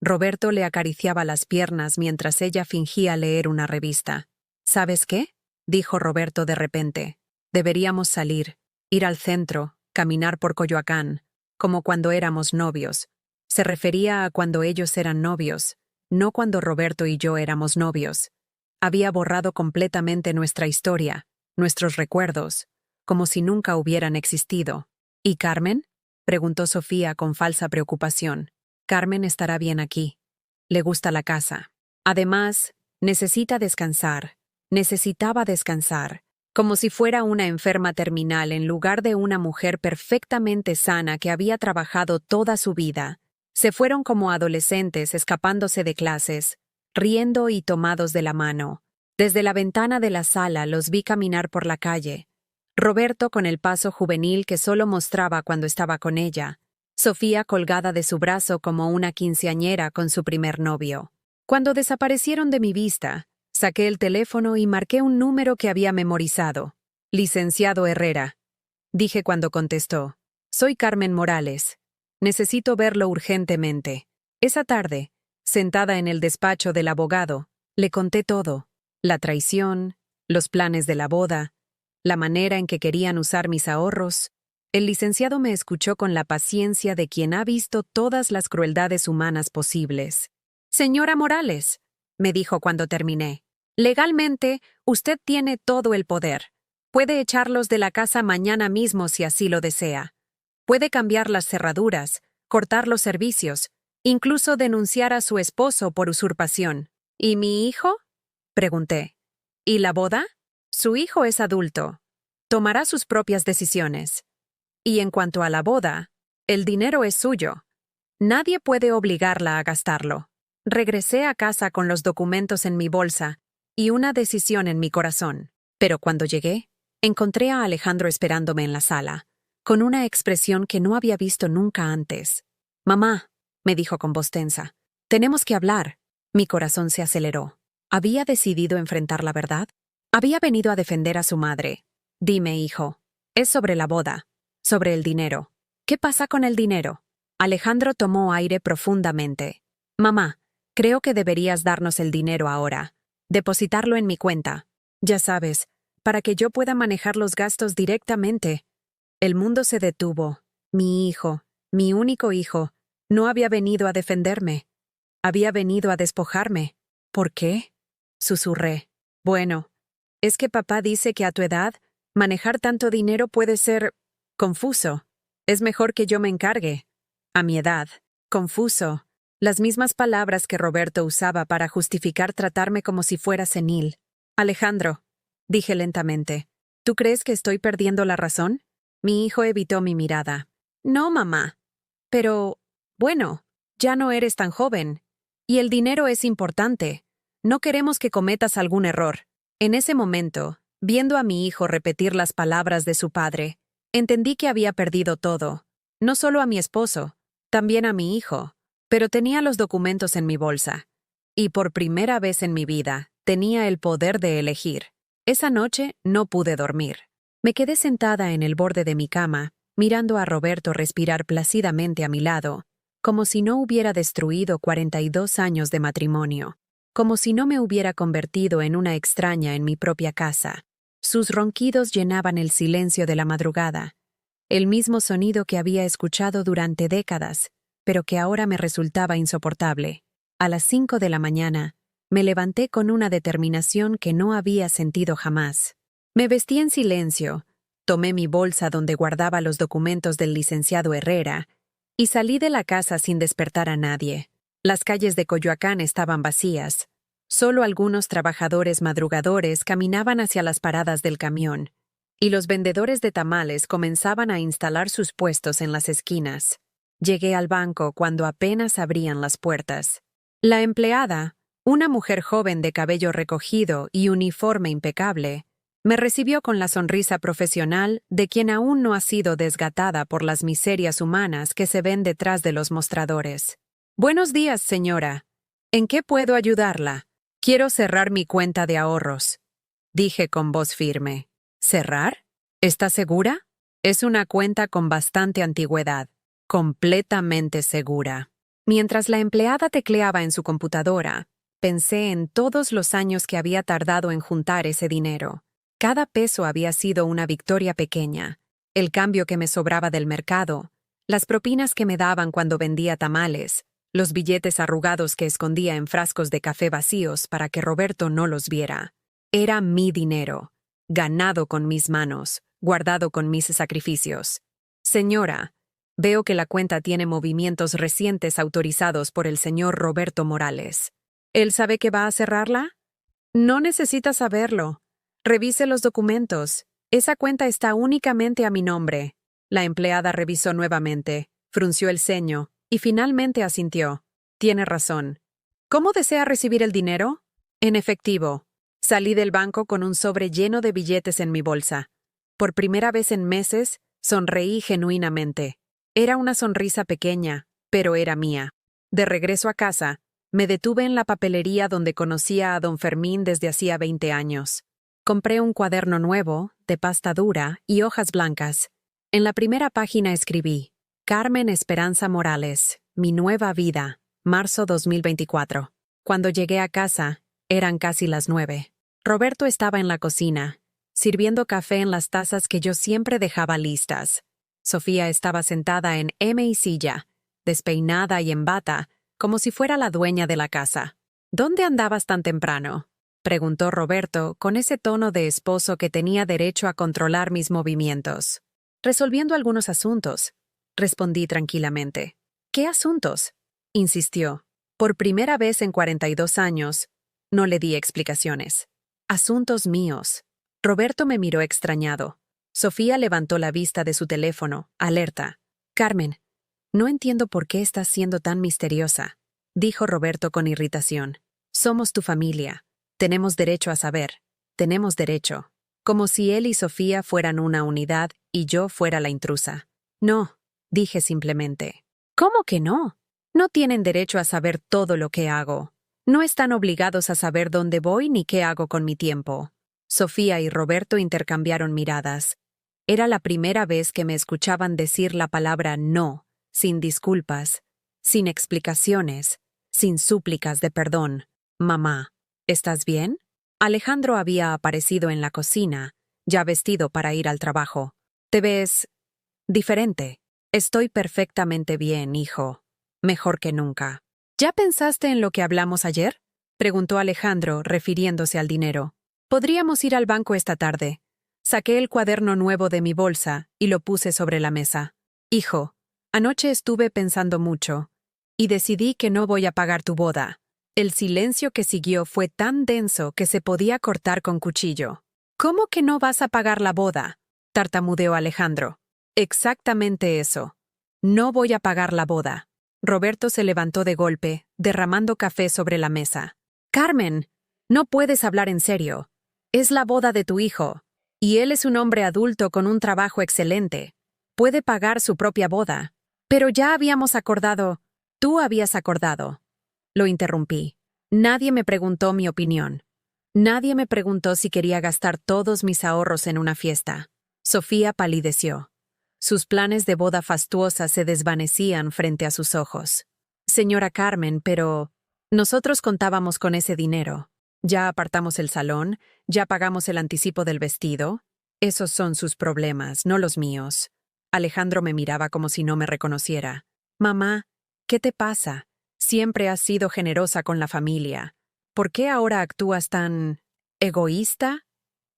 Roberto le acariciaba las piernas mientras ella fingía leer una revista. ¿Sabes qué?, dijo Roberto de repente. Deberíamos salir, ir al centro, caminar por Coyoacán, como cuando éramos novios. Se refería a cuando ellos eran novios, no cuando Roberto y yo éramos novios. Había borrado completamente nuestra historia, nuestros recuerdos, como si nunca hubieran existido. ¿Y Carmen?, preguntó Sofía con falsa preocupación. Carmen estará bien aquí. Le gusta la casa. Además, necesita descansar. Necesitaba descansar, como si fuera una enferma terminal en lugar de una mujer perfectamente sana que había trabajado toda su vida. Se fueron como adolescentes escapándose de clases, riendo y tomados de la mano. Desde la ventana de la sala los vi caminar por la calle. Roberto con el paso juvenil que solo mostraba cuando estaba con ella. Sofía colgada de su brazo como una quinceañera con su primer novio. Cuando desaparecieron de mi vista, saqué el teléfono y marqué un número que había memorizado. Licenciado Herrera, dije cuando contestó. Soy Carmen Morales. Necesito verlo urgentemente. Esa tarde, sentada en el despacho del abogado, le conté todo. La traición, los planes de la boda, la manera en que querían usar mis ahorros. El licenciado me escuchó con la paciencia de quien ha visto todas las crueldades humanas posibles. Señora Morales, me dijo cuando terminé. Legalmente, usted tiene todo el poder. Puede echarlos de la casa mañana mismo si así lo desea. Puede cambiar las cerraduras, cortar los servicios, incluso denunciar a su esposo por usurpación. ¿Y mi hijo?, pregunté. ¿Y la boda? Su hijo es adulto. Tomará sus propias decisiones. Y en cuanto a la boda, el dinero es suyo. Nadie puede obligarla a gastarlo. Regresé a casa con los documentos en mi bolsa y una decisión en mi corazón. Pero cuando llegué, encontré a Alejandro esperándome en la sala, con una expresión que no había visto nunca antes. «Mamá», me dijo con voz tensa, «tenemos que hablar». Mi corazón se aceleró. ¿Había decidido enfrentar la verdad? Había venido a defender a su madre. «Dime, hijo. Es sobre la boda, sobre el dinero. ¿Qué pasa con el dinero?» Alejandro tomó aire profundamente. «Mamá, creo que deberías darnos el dinero ahora. Depositarlo en mi cuenta. Ya sabes, para que yo pueda manejar los gastos directamente». El mundo se detuvo. Mi hijo, mi único hijo, no había venido a defenderme. Había venido a despojarme. ¿Por qué?, susurré. «Bueno, es que papá dice que a tu edad, manejar tanto dinero puede ser confuso. Es mejor que yo me encargue». A mi edad, confuso. Las mismas palabras que Roberto usaba para justificar tratarme como si fuera senil. «Alejandro», dije lentamente, «¿tú crees que estoy perdiendo la razón?» Mi hijo evitó mi mirada. «No, mamá. Pero, bueno, ya no eres tan joven. Y el dinero es importante. No queremos que cometas algún error». En ese momento, viendo a mi hijo repetir las palabras de su padre, entendí que había perdido todo. No solo a mi esposo, también a mi hijo. Pero tenía los documentos en mi bolsa. Y por primera vez en mi vida, tenía el poder de elegir. Esa noche no pude dormir. Me quedé sentada en el borde de mi cama, mirando a Roberto respirar plácidamente a mi lado, como si no hubiera destruido 42 años de matrimonio, como si no me hubiera convertido en una extraña en mi propia casa. Sus ronquidos llenaban el silencio de la madrugada, el mismo sonido que había escuchado durante décadas, pero que ahora me resultaba insoportable. A las 5 de la mañana, me levanté con una determinación que no había sentido jamás. Me vestí en silencio, tomé mi bolsa donde guardaba los documentos del licenciado Herrera y salí de la casa sin despertar a nadie. Las calles de Coyoacán estaban vacías. Solo algunos trabajadores madrugadores caminaban hacia las paradas del camión, y los vendedores de tamales comenzaban a instalar sus puestos en las esquinas. Llegué al banco cuando apenas abrían las puertas. La empleada, una mujer joven de cabello recogido y uniforme impecable, me recibió con la sonrisa profesional de quien aún no ha sido desgatada por las miserias humanas que se ven detrás de los mostradores. «Buenos días, señora. ¿En qué puedo ayudarla? Quiero cerrar mi cuenta de ahorros», dije con voz firme. «¿Cerrar? ¿Está segura? Es una cuenta con bastante antigüedad. Completamente segura». Mientras la empleada tecleaba en su computadora, pensé en todos los años que había tardado en juntar ese dinero. Cada peso había sido una victoria pequeña, el cambio que me sobraba del mercado, las propinas que me daban cuando vendía tamales, los billetes arrugados que escondía en frascos de café vacíos para que Roberto no los viera. Era mi dinero, ganado con mis manos, guardado con mis sacrificios. «Señora, veo que la cuenta tiene movimientos recientes autorizados por el señor Roberto Morales. ¿Él sabe que va a cerrarla?» «No necesita saberlo. Revise los documentos. Esa cuenta está únicamente a mi nombre». La empleada revisó nuevamente, frunció el ceño y finalmente asintió. «Tiene razón. ¿Cómo desea recibir el dinero?» «En efectivo». Salí del banco con un sobre lleno de billetes en mi bolsa. Por primera vez en meses, sonreí genuinamente. Era una sonrisa pequeña, pero era mía. De regreso a casa, me detuve en la papelería donde conocía a don Fermín desde hacía 20 años. Compré un cuaderno nuevo, de pasta dura y hojas blancas. En la primera página escribí: «Carmen Esperanza Morales, mi nueva vida, marzo 2024». Cuando llegué a casa, eran casi las 9. Roberto estaba en la cocina, sirviendo café en las tazas que yo siempre dejaba listas. Sofía estaba sentada en silla, despeinada y en bata, como si fuera la dueña de la casa. ¿Dónde andabas tan temprano?, preguntó Roberto con ese tono de esposo que tenía derecho a controlar mis movimientos. Resolviendo algunos asuntos, respondí tranquilamente. ¿Qué asuntos?, insistió. Por primera vez en 42 años, no le di explicaciones. Asuntos míos. Roberto me miró extrañado. Sofía levantó la vista de su teléfono, alerta. Carmen, no entiendo por qué estás siendo tan misteriosa, dijo Roberto con irritación. Somos tu familia. Tenemos derecho a saber. Tenemos derecho. Como si él y Sofía fueran una unidad y yo fuera la intrusa. No, dije simplemente. ¿Cómo que no? No tienen derecho a saber todo lo que hago. No están obligados a saber dónde voy ni qué hago con mi tiempo. Sofía y Roberto intercambiaron miradas. Era la primera vez que me escuchaban decir la palabra no, sin disculpas, sin explicaciones, sin súplicas de perdón. Mamá, ¿estás bien? Alejandro había aparecido en la cocina, ya vestido para ir al trabajo. Te ves diferente. Estoy perfectamente bien, hijo. Mejor que nunca. ¿Ya pensaste en lo que hablamos ayer?, preguntó Alejandro, refiriéndose al dinero. Podríamos ir al banco esta tarde. Saqué el cuaderno nuevo de mi bolsa y lo puse sobre la mesa. Hijo, anoche estuve pensando mucho y decidí que no voy a pagar tu boda. El silencio que siguió fue tan denso que se podía cortar con cuchillo. ¿Cómo que no vas a pagar la boda?, tartamudeó Alejandro. Exactamente eso. No voy a pagar la boda. Roberto se levantó de golpe, derramando café sobre la mesa. Carmen, no puedes hablar en serio. Es la boda de tu hijo, y él es un hombre adulto con un trabajo excelente. Puede pagar su propia boda. Pero ya habíamos acordado. Tú habías acordado. Lo interrumpí. Nadie me preguntó mi opinión. Nadie me preguntó si quería gastar todos mis ahorros en una fiesta. Sofía palideció. Sus planes de boda fastuosa se desvanecían frente a sus ojos. Señora Carmen, pero nosotros contábamos con ese dinero. Ya apartamos el salón, ya pagamos el anticipo del vestido. Esos son sus problemas, no los míos. Alejandro me miraba como si no me reconociera. Mamá, ¿qué te pasa? Siempre has sido generosa con la familia. ¿Por qué ahora actúas tan egoísta?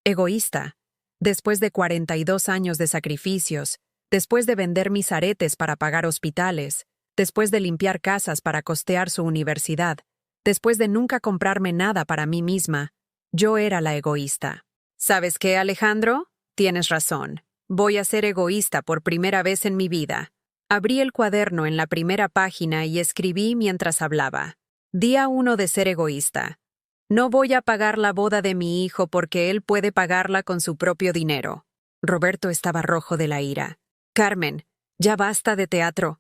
Egoísta. Después de 42 años de sacrificios, después de vender mis aretes para pagar hospitales, después de limpiar casas para costear su universidad, después de nunca comprarme nada para mí misma, yo era la egoísta. ¿Sabes qué, Alejandro? Tienes razón. Voy a ser egoísta por primera vez en mi vida. Abrí el cuaderno en la primera página y escribí mientras hablaba. Día 1 de ser egoísta. No voy a pagar la boda de mi hijo porque él puede pagarla con su propio dinero. Roberto estaba rojo de la ira. Carmen, ya basta de teatro.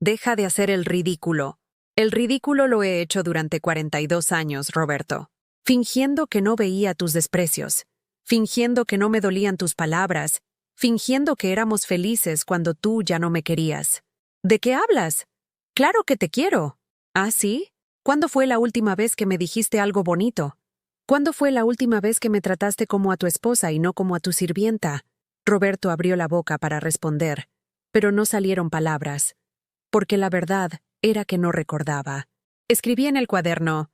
Deja de hacer el ridículo. El ridículo lo he hecho durante 42 años, Roberto. Fingiendo que no veía tus desprecios. Fingiendo que no me dolían tus palabras. Fingiendo que éramos felices cuando tú ya no me querías. ¿De qué hablas? Claro que te quiero. ¿Ah, sí? ¿Cuándo fue la última vez que me dijiste algo bonito? ¿Cuándo fue la última vez que me trataste como a tu esposa y no como a tu sirvienta? Roberto abrió la boca para responder, pero no salieron palabras, porque la verdad era que no recordaba. Escribí en el cuaderno,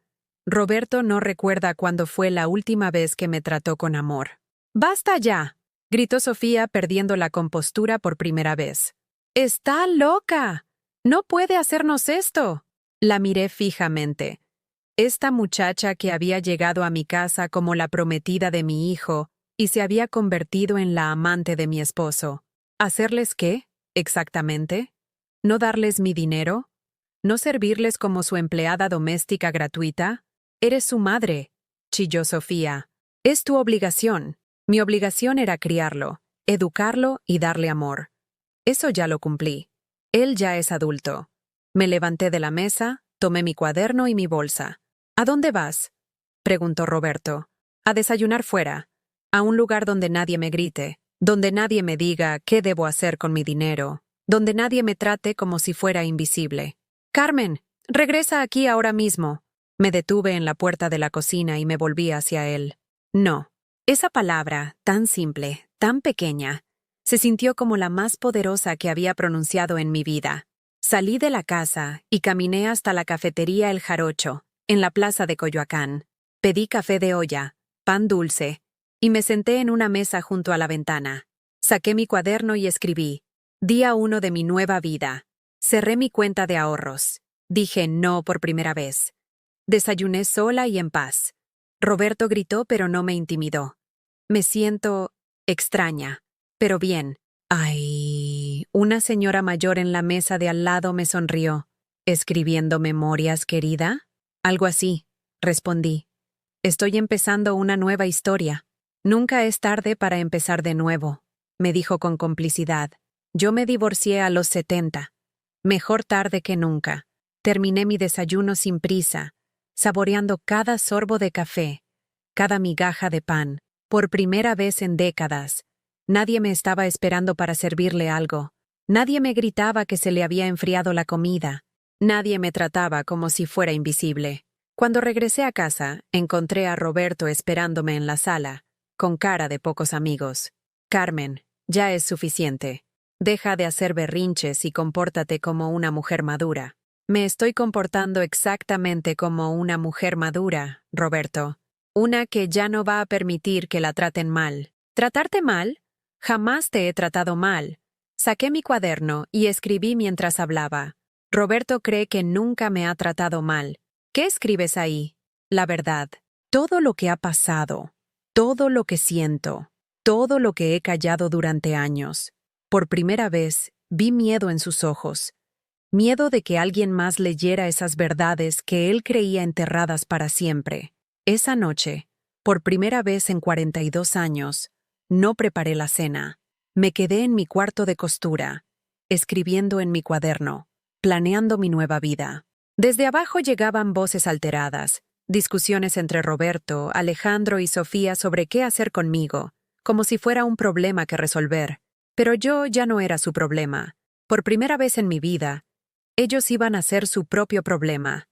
Roberto no recuerda cuándo fue la última vez que me trató con amor. ¡Basta ya!, gritó Sofía perdiendo la compostura por primera vez. ¡Está loca! ¡No puede hacernos esto! La miré fijamente. Esta muchacha que había llegado a mi casa como la prometida de mi hijo y se había convertido en la amante de mi esposo. ¿Hacerles qué, exactamente? ¿No darles mi dinero? ¿No servirles como su empleada doméstica gratuita? Eres su madre, chilló Sofía. Es tu obligación. Mi obligación era criarlo, educarlo y darle amor. Eso ya lo cumplí. Él ya es adulto. Me levanté de la mesa, tomé mi cuaderno y mi bolsa. ¿A dónde vas?, preguntó Roberto. A desayunar fuera, a un lugar donde nadie me grite, donde nadie me diga qué debo hacer con mi dinero, donde nadie me trate como si fuera invisible. Carmen, regresa aquí ahora mismo. Me detuve en la puerta de la cocina y me volví hacia él. No. Esa palabra, tan simple, tan pequeña, se sintió como la más poderosa que había pronunciado en mi vida. Salí de la casa y caminé hasta la cafetería El Jarocho, en la plaza de Coyoacán. Pedí café de olla, pan dulce, y me senté en una mesa junto a la ventana. Saqué mi cuaderno y escribí: Día 1 de mi nueva vida. Cerré mi cuenta de ahorros. Dije no por primera vez. Desayuné sola y en paz. Roberto gritó, pero no me intimidó. Me siento extraña, pero bien. Ay, una señora mayor en la mesa de al lado me sonrió. ¿Escribiendo memorias, querida? Algo así, respondí. Estoy empezando una nueva historia. Nunca es tarde para empezar de nuevo, me dijo con complicidad. Yo me divorcié a los 70. Mejor tarde que nunca. Terminé mi desayuno sin prisa, saboreando cada sorbo de café, cada migaja de pan, por primera vez en décadas. Nadie me estaba esperando para servirle algo. Nadie me gritaba que se le había enfriado la comida. Nadie me trataba como si fuera invisible. Cuando regresé a casa, encontré a Roberto esperándome en la sala, con cara de pocos amigos. Carmen, ya es suficiente. Deja de hacer berrinches y compórtate como una mujer madura. Me estoy comportando exactamente como una mujer madura, Roberto. Una que ya no va a permitir que la traten mal. ¿Tratarte mal? Jamás te he tratado mal. Saqué mi cuaderno y escribí mientras hablaba. Roberto cree que nunca me ha tratado mal. ¿Qué escribes ahí? La verdad. Todo lo que ha pasado. Todo lo que siento. Todo lo que he callado durante años. Por primera vez, vi miedo en sus ojos. Miedo de que alguien más leyera esas verdades que él creía enterradas para siempre. Esa noche, por primera vez en 42 años, no preparé la cena. Me quedé en mi cuarto de costura, escribiendo en mi cuaderno, planeando mi nueva vida. Desde abajo llegaban voces alteradas, discusiones entre Roberto, Alejandro y Sofía sobre qué hacer conmigo, como si fuera un problema que resolver. Pero yo ya no era su problema. Por primera vez en mi vida, ellos iban a ser su propio problema.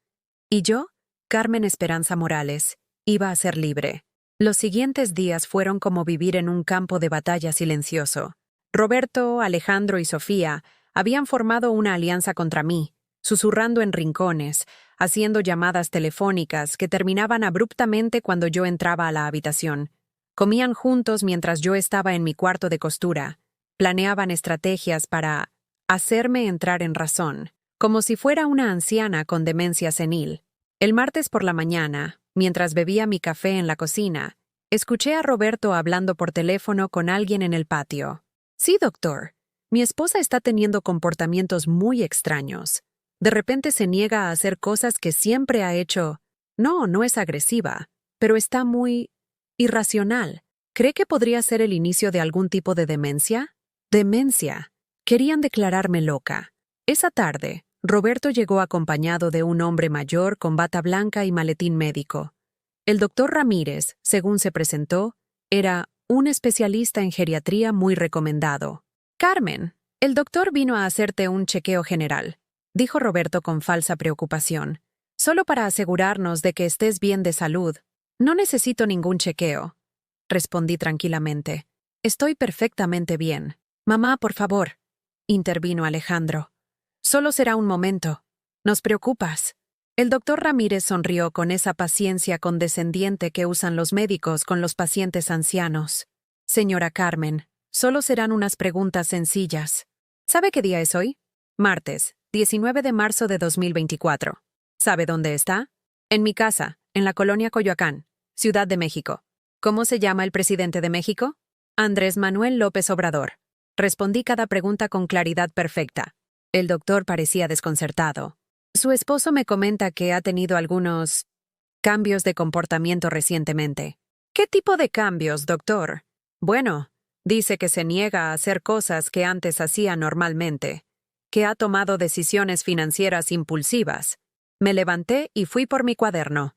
Y yo, Carmen Esperanza Morales, iba a ser libre. Los siguientes días fueron como vivir en un campo de batalla silencioso. Roberto, Alejandro y Sofía habían formado una alianza contra mí, susurrando en rincones, haciendo llamadas telefónicas que terminaban abruptamente cuando yo entraba a la habitación. Comían juntos mientras yo estaba en mi cuarto de costura. Planeaban estrategias para hacerme entrar en razón, como si fuera una anciana con demencia senil. El martes por la mañana, mientras bebía mi café en la cocina, escuché a Roberto hablando por teléfono con alguien en el patio. Sí, doctor. Mi esposa está teniendo comportamientos muy extraños. De repente se niega a hacer cosas que siempre ha hecho. No es agresiva, pero está muy irracional. ¿Cree que podría ser el inicio de algún tipo de demencia? Demencia. Querían declararme loca. Esa tarde, Roberto llegó acompañado de un hombre mayor con bata blanca y maletín médico. El doctor Ramírez, según se presentó, era un especialista en geriatría muy recomendado. Carmen, el doctor vino a hacerte un chequeo general, dijo Roberto con falsa preocupación. Solo para asegurarnos de que estés bien de salud. No necesito ningún chequeo, respondí tranquilamente. Estoy perfectamente bien. Mamá, por favor, intervino Alejandro. Solo será un momento. Nos preocupas. El doctor Ramírez sonrió con esa paciencia condescendiente que usan los médicos con los pacientes ancianos. Señora Carmen, solo serán unas preguntas sencillas. ¿Sabe qué día es hoy? Martes, 19 de marzo de 2024. ¿Sabe dónde está? En mi casa, en la colonia Coyoacán, Ciudad de México. ¿Cómo se llama el presidente de México? Andrés Manuel López Obrador. Respondí cada pregunta con claridad perfecta. El doctor parecía desconcertado. Su esposo me comenta que ha tenido algunos cambios de comportamiento recientemente. ¿Qué tipo de cambios, doctor? Bueno, dice que se niega a hacer cosas que antes hacía normalmente, que ha tomado decisiones financieras impulsivas. Me levanté y fui por mi cuaderno.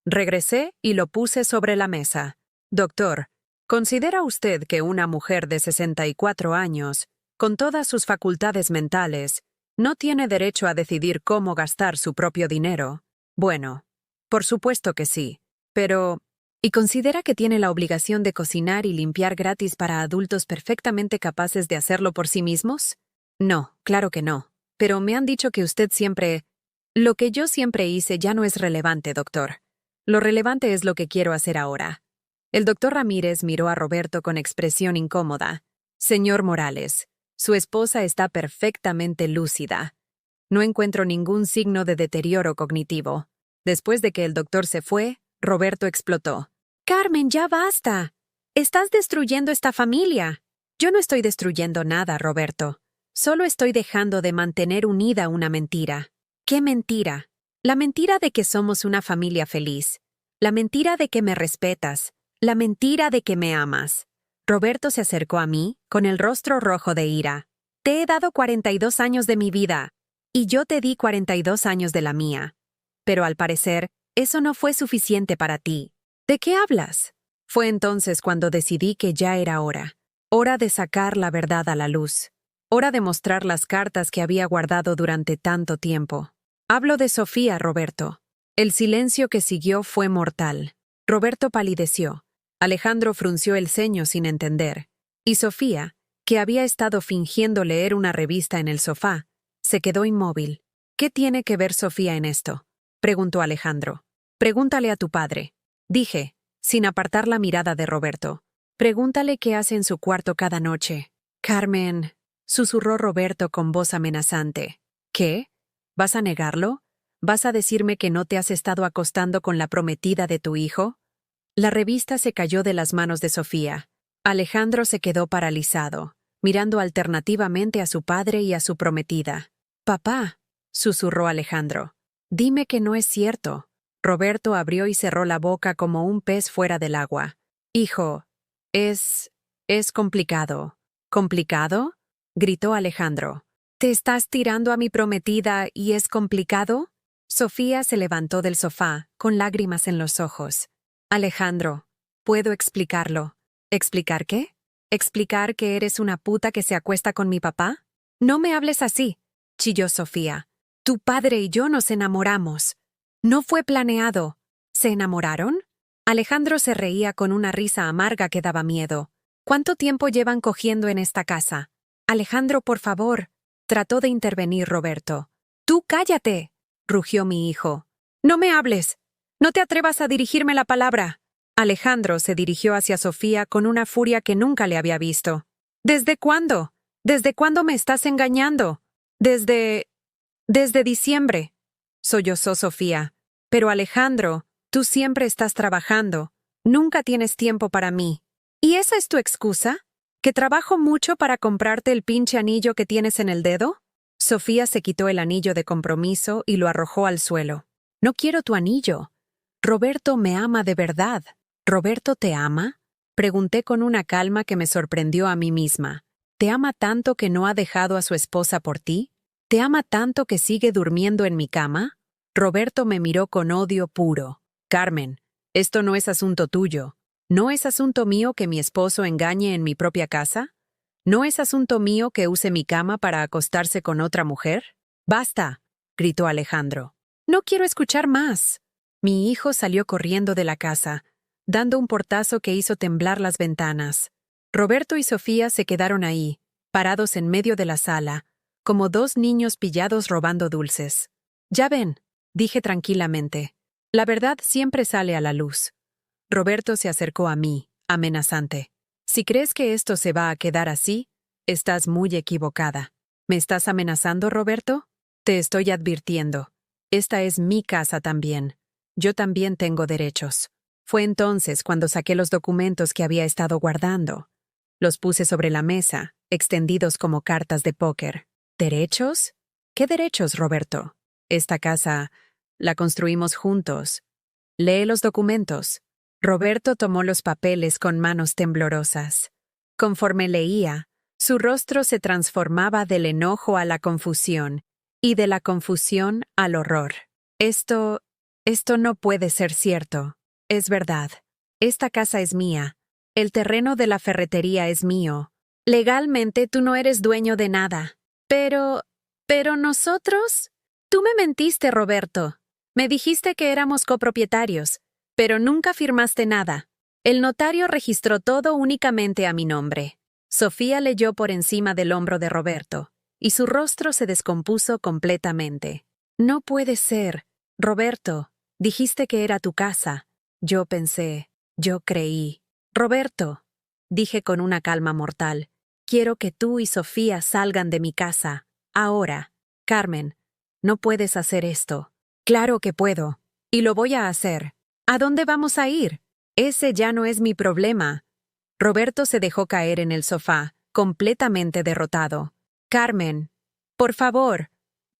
Regresé y lo puse sobre la mesa. Doctor, ¿considera usted que una mujer de 64 años, con todas sus facultades mentales, no tiene derecho a decidir cómo gastar su propio dinero? Bueno, por supuesto que sí, pero ¿y considera que tiene la obligación de cocinar y limpiar gratis para adultos perfectamente capaces de hacerlo por sí mismos? No, claro que no, pero me han dicho que usted siempre Lo que yo siempre hice ya no es relevante, doctor. Lo relevante es lo que quiero hacer ahora. El doctor Ramírez miró a Roberto con expresión incómoda. Señor Morales, su esposa está perfectamente lúcida. No encuentro ningún signo de deterioro cognitivo. Después de que el doctor se fue, Roberto explotó. Carmen, ya basta. Estás destruyendo esta familia. Yo no estoy destruyendo nada, Roberto. Solo estoy dejando de mantener unida una mentira. ¿Qué mentira? La mentira de que somos una familia feliz. La mentira de que me respetas. La mentira de que me amas. Roberto se acercó a mí, con el rostro rojo de ira. Te he dado 42 años de mi vida. Y yo te di 42 años de la mía. Pero al parecer, eso no fue suficiente para ti. ¿De qué hablas? Fue entonces cuando decidí que ya era hora. Hora de sacar la verdad a la luz. Hora de mostrar las cartas que había guardado durante tanto tiempo. Hablo de Sofía, Roberto. El silencio que siguió fue mortal. Roberto palideció. Alejandro frunció el ceño sin entender. Y Sofía, que había estado fingiendo leer una revista en el sofá, se quedó inmóvil. ¿Qué tiene que ver Sofía en esto?, preguntó Alejandro. Pregúntale a tu padre, dije, sin apartar la mirada de Roberto. Pregúntale qué hace en su cuarto cada noche. Carmen, susurró Roberto con voz amenazante. ¿Qué? ¿Vas a negarlo? ¿Vas a decirme que no te has estado acostando con la prometida de tu hijo? La revista se cayó de las manos de Sofía. Alejandro se quedó paralizado, mirando alternativamente a su padre y a su prometida. Papá, susurró Alejandro. Dime que no es cierto. Roberto abrió y cerró la boca como un pez fuera del agua. Hijo, es complicado. ¿Complicado? Gritó Alejandro. ¿Te estás tirando a mi prometida y es complicado? Sofía se levantó del sofá, con lágrimas en los ojos. Alejandro, puedo explicarlo. ¿Explicar qué? ¿Explicar que eres una puta que se acuesta con mi papá? No me hables así, chilló Sofía. Tu padre y yo nos enamoramos. No fue planeado. ¿Se enamoraron? Alejandro se reía con una risa amarga que daba miedo. ¿Cuánto tiempo llevan cogiendo en esta casa? Alejandro, por favor. Trató de intervenir Roberto. ¡Tú cállate!, rugió mi hijo. ¡No me hables! ¡No te atrevas a dirigirme la palabra! Alejandro se dirigió hacia Sofía con una furia que nunca le había visto. ¿Desde cuándo? ¿Desde cuándo me estás engañando? Desde diciembre, sollozó Sofía. Pero Alejandro, tú siempre estás trabajando. Nunca tienes tiempo para mí. ¿Y esa es tu excusa? ¿Que trabajo mucho para comprarte el pinche anillo que tienes en el dedo? Sofía se quitó el anillo de compromiso y lo arrojó al suelo. No quiero tu anillo. Roberto me ama de verdad. ¿Roberto te ama? Pregunté con una calma que me sorprendió a mí misma. ¿Te ama tanto que no ha dejado a su esposa por ti? ¿Te ama tanto que sigue durmiendo en mi cama? Roberto me miró con odio puro. Carmen, esto no es asunto tuyo. ¿No es asunto mío que mi esposo engañe en mi propia casa? ¿No es asunto mío que use mi cama para acostarse con otra mujer? ¡Basta!, gritó Alejandro. No quiero escuchar más. Mi hijo salió corriendo de la casa, dando un portazo que hizo temblar las ventanas. Roberto y Sofía se quedaron ahí, parados en medio de la sala, como dos niños pillados robando dulces. Ya ven, dije tranquilamente. La verdad siempre sale a la luz. Roberto se acercó a mí, amenazante. Si crees que esto se va a quedar así, estás muy equivocada. ¿Me estás amenazando, Roberto? Te estoy advirtiendo. Esta es mi casa también. Yo también tengo derechos. Fue entonces cuando saqué los documentos que había estado guardando. Los puse sobre la mesa, extendidos como cartas de póker. ¿Derechos? ¿Qué derechos, Roberto? Esta casa la construimos juntos. Lee los documentos. Roberto tomó los papeles con manos temblorosas. Conforme leía, su rostro se transformaba del enojo a la confusión, y de la confusión al horror. Esto no puede ser cierto. Es verdad. Esta casa es mía. El terreno de la ferretería es mío. Legalmente tú no eres dueño de nada. Pero nosotros... Tú me mentiste, Roberto. Me dijiste que éramos copropietarios, pero nunca firmaste nada. El notario registró todo únicamente a mi nombre. Sofía leyó por encima del hombro de Roberto, y su rostro se descompuso completamente. No puede ser. Roberto, dijiste que era tu casa. Yo pensé, yo creí. Roberto, dije con una calma mortal, quiero que tú y Sofía salgan de mi casa. Ahora. Carmen, no puedes hacer esto. Claro que puedo. Y lo voy a hacer. ¿A dónde vamos a ir? Ese ya no es mi problema. Roberto se dejó caer en el sofá, completamente derrotado. Carmen, por favor,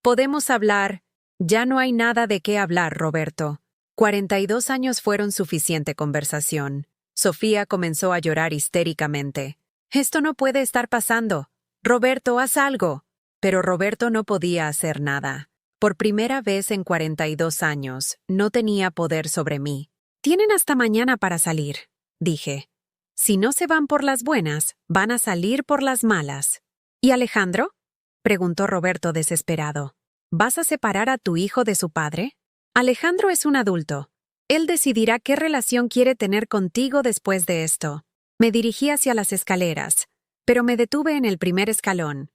¿podemos hablar? Ya no hay nada de qué hablar, Roberto. 42 años fueron suficiente conversación. Sofía comenzó a llorar histéricamente. Esto no puede estar pasando. Roberto, haz algo. Pero Roberto no podía hacer nada. Por primera vez en 42 años, no tenía poder sobre mí. Tienen hasta mañana para salir, dije. Si no se van por las buenas, van a salir por las malas. ¿Y Alejandro? Preguntó Roberto desesperado. ¿Vas a separar a tu hijo de su padre? Alejandro es un adulto. Él decidirá qué relación quiere tener contigo después de esto. Me dirigí hacia las escaleras, pero me detuve en el primer escalón.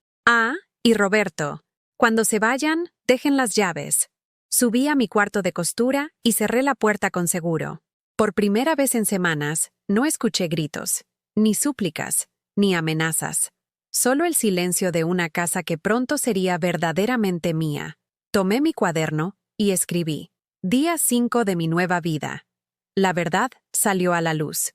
Y Roberto, cuando se vayan, dejen las llaves. Subí a mi cuarto de costura y cerré la puerta con seguro. Por primera vez en semanas, no escuché gritos, ni súplicas, ni amenazas. Solo el silencio de una casa que pronto sería verdaderamente mía. Tomé mi cuaderno y escribí. Día 5 de mi nueva vida. La verdad salió a la luz.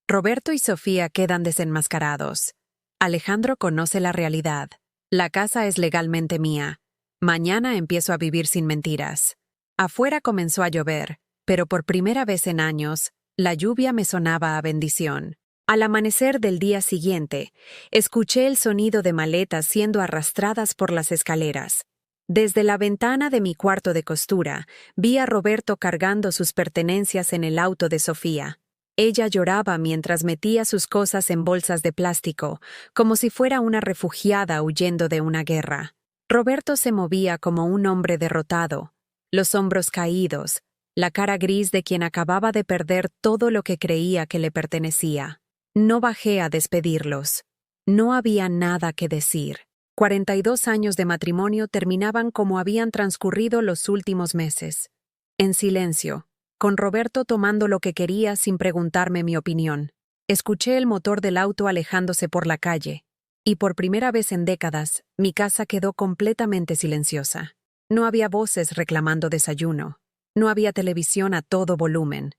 Roberto y Sofía quedan desenmascarados. Alejandro conoce la realidad. La casa es legalmente mía. Mañana empiezo a vivir sin mentiras. Afuera comenzó a llover, pero por primera vez en años, la lluvia me sonaba a bendición. Al amanecer del día siguiente, escuché el sonido de maletas siendo arrastradas por las escaleras. Desde la ventana de mi cuarto de costura, vi a Roberto cargando sus pertenencias en el auto de Sofía. Ella lloraba mientras metía sus cosas en bolsas de plástico, como si fuera una refugiada huyendo de una guerra. Roberto se movía como un hombre derrotado, los hombros caídos, la cara gris de quien acababa de perder todo lo que creía que le pertenecía. No bajé a despedirlos. No había nada que decir. 42 años de matrimonio terminaban como habían transcurrido los últimos meses. En silencio, con Roberto tomando lo que quería sin preguntarme mi opinión. Escuché el motor del auto alejándose por la calle, y por primera vez en décadas, mi casa quedó completamente silenciosa. No había voces reclamando desayuno. No había televisión a todo volumen.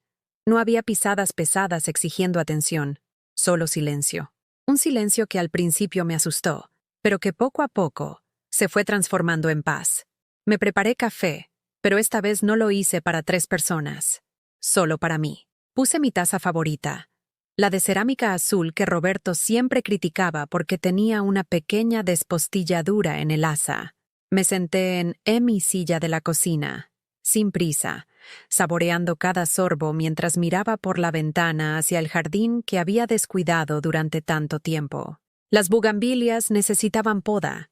No había pisadas pesadas exigiendo atención. Solo silencio. Un silencio que al principio me asustó, pero que poco a poco se fue transformando en paz. Me preparé café, pero esta vez no lo hice para 3 personas. Solo para mí. Puse mi taza favorita, la de cerámica azul que Roberto siempre criticaba porque tenía una pequeña despostilladura en el asa. Me senté en mi silla de la cocina, sin prisa, saboreando cada sorbo mientras miraba por la ventana hacia el jardín que había descuidado durante tanto tiempo. Las bugambilias necesitaban poda.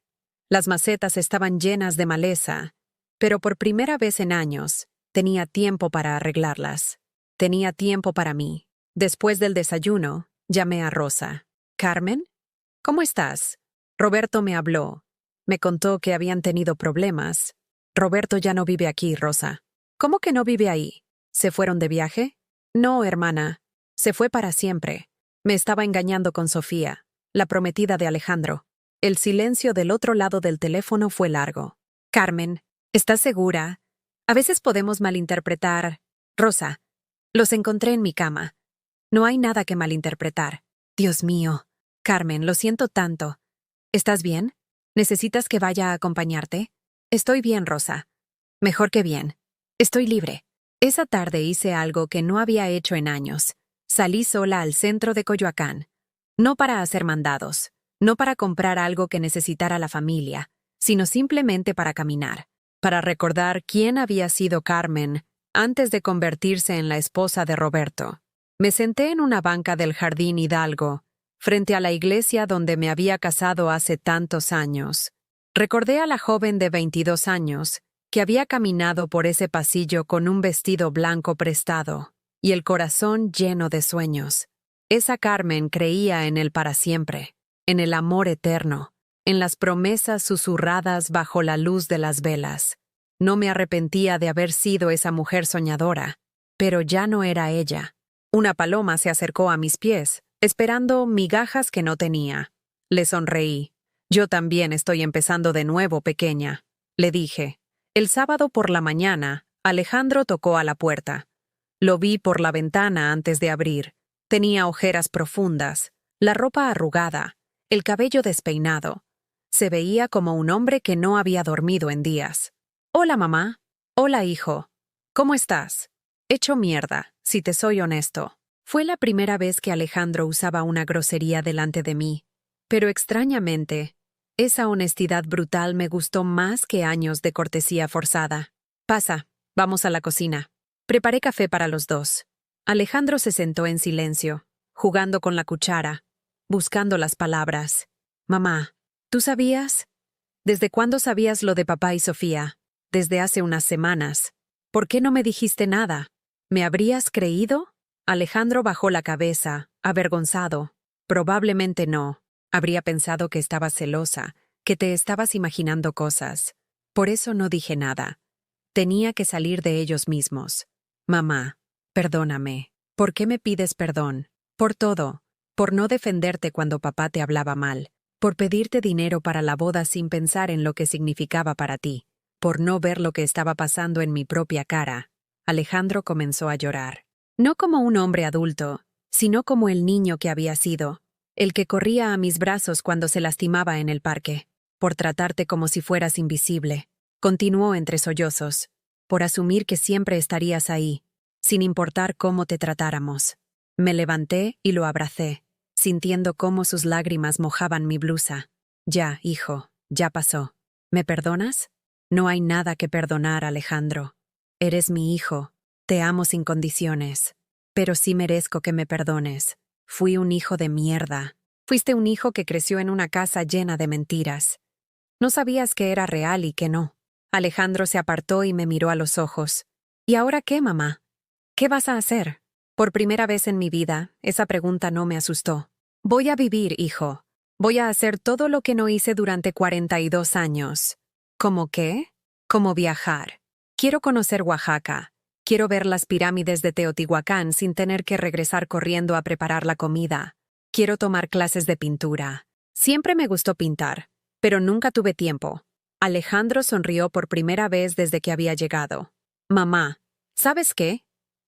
Las macetas estaban llenas de maleza, pero por primera vez en años, tenía tiempo para arreglarlas. Tenía tiempo para mí. Después del desayuno, llamé a Rosa. «¿Carmen? ¿Cómo estás?» Roberto me habló. Me contó que habían tenido problemas. Roberto ya no vive aquí, Rosa. ¿Cómo que no vive ahí? ¿Se fueron de viaje? No, hermana. Se fue para siempre. Me estaba engañando con Sofía, la prometida de Alejandro. El silencio del otro lado del teléfono fue largo. Carmen, ¿estás segura? A veces podemos malinterpretar. Rosa, los encontré en mi cama. No hay nada que malinterpretar. Dios mío. Carmen, lo siento tanto. ¿Estás bien? ¿Necesitas que vaya a acompañarte? Estoy bien, Rosa. Mejor que bien. Estoy libre. Esa tarde hice algo que no había hecho en años. Salí sola al centro de Coyoacán. No para hacer mandados, no para comprar algo que necesitara la familia, sino simplemente para caminar, para recordar quién había sido Carmen antes de convertirse en la esposa de Roberto. Me senté en una banca del Jardín Hidalgo, frente a la iglesia donde me había casado hace tantos años. Recordé a la joven de 22 años que había caminado por ese pasillo con un vestido blanco prestado y el corazón lleno de sueños. Esa Carmen creía en el para siempre, en el amor eterno, en las promesas susurradas bajo la luz de las velas. No me arrepentía de haber sido esa mujer soñadora, pero ya no era ella. Una paloma se acercó a mis pies, esperando migajas que no tenía. Le sonreí. Yo también estoy empezando de nuevo, pequeña, le dije. El sábado por la mañana, Alejandro tocó a la puerta. Lo vi por la ventana antes de abrir. Tenía ojeras profundas, la ropa arrugada, el cabello despeinado. Se veía como un hombre que no había dormido en días. Hola, mamá. Hola, hijo. ¿Cómo estás? Hecho mierda, si te soy honesto. Fue la primera vez que Alejandro usaba una grosería delante de mí, pero extrañamente, esa honestidad brutal me gustó más que años de cortesía forzada. Pasa, vamos a la cocina. Preparé café para los dos. Alejandro se sentó en silencio, jugando con la cuchara, buscando las palabras. Mamá, ¿tú sabías? ¿Desde cuándo sabías lo de papá y Sofía? Desde hace unas semanas. ¿Por qué no me dijiste nada? ¿Me habrías creído? Alejandro bajó la cabeza, avergonzado. Probablemente no. Habría pensado que estabas celosa, que te estabas imaginando cosas. Por eso no dije nada. Tenía que salir de ellos mismos. Mamá, perdóname. ¿Por qué me pides perdón? Por todo. Por no defenderte cuando papá te hablaba mal. Por pedirte dinero para la boda sin pensar en lo que significaba para ti. Por no ver lo que estaba pasando en mi propia cara. Alejandro comenzó a llorar. No como un hombre adulto, sino como el niño que había sido. El que corría a mis brazos cuando se lastimaba en el parque. Por tratarte como si fueras invisible. Continuó entre sollozos. Por asumir que siempre estarías ahí, sin importar cómo te tratáramos. Me levanté y lo abracé, sintiendo cómo sus lágrimas mojaban mi blusa. Ya, hijo, ya pasó. ¿Me perdonas? No hay nada que perdonar, Alejandro. Eres mi hijo. Te amo sin condiciones. Pero sí merezco que me perdones. Fui un hijo de mierda. Fuiste un hijo que creció en una casa llena de mentiras. No sabías que era real y que no. Alejandro se apartó y me miró a los ojos. ¿Y ahora qué, mamá? ¿Qué vas a hacer? Por primera vez en mi vida, esa pregunta no me asustó. Voy a vivir, hijo. Voy a hacer todo lo que no hice durante 42 años. ¿Cómo qué? Como viajar. Quiero conocer Oaxaca. Quiero ver las pirámides de Teotihuacán sin tener que regresar corriendo a preparar la comida. Quiero tomar clases de pintura. Siempre me gustó pintar, pero nunca tuve tiempo. Alejandro sonrió por primera vez desde que había llegado. Mamá, ¿sabes qué?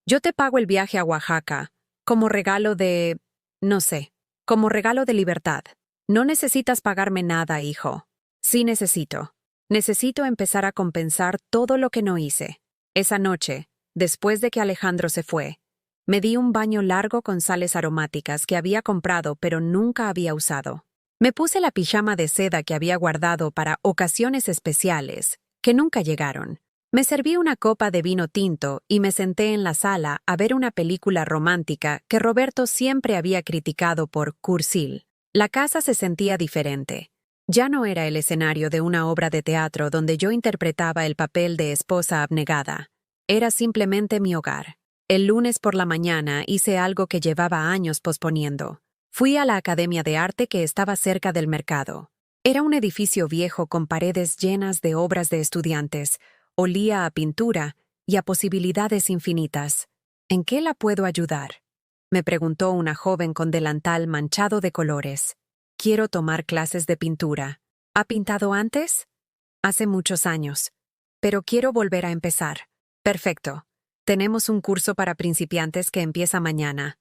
Yo te pago el viaje a Oaxaca, como regalo de... no sé, como regalo de libertad. No necesitas pagarme nada, hijo. Sí necesito. Necesito empezar a compensar todo lo que no hice. Esa noche, después de que Alejandro se fue, me di un baño largo con sales aromáticas que había comprado pero nunca había usado. Me puse la pijama de seda que había guardado para ocasiones especiales, que nunca llegaron. Me serví una copa de vino tinto y me senté en la sala a ver una película romántica que Roberto siempre había criticado por cursil. La casa se sentía diferente. Ya no era el escenario de una obra de teatro donde yo interpretaba el papel de esposa abnegada. Era simplemente mi hogar. El lunes por la mañana hice algo que llevaba años posponiendo. Fui a la Academia de Arte que estaba cerca del mercado. Era un edificio viejo con paredes llenas de obras de estudiantes, olía a pintura y a posibilidades infinitas. ¿En qué la puedo ayudar? Me preguntó una joven con delantal manchado de colores. Quiero tomar clases de pintura. ¿Ha pintado antes? Hace muchos años. Pero quiero volver a empezar. Perfecto. Tenemos un curso para principiantes que empieza mañana.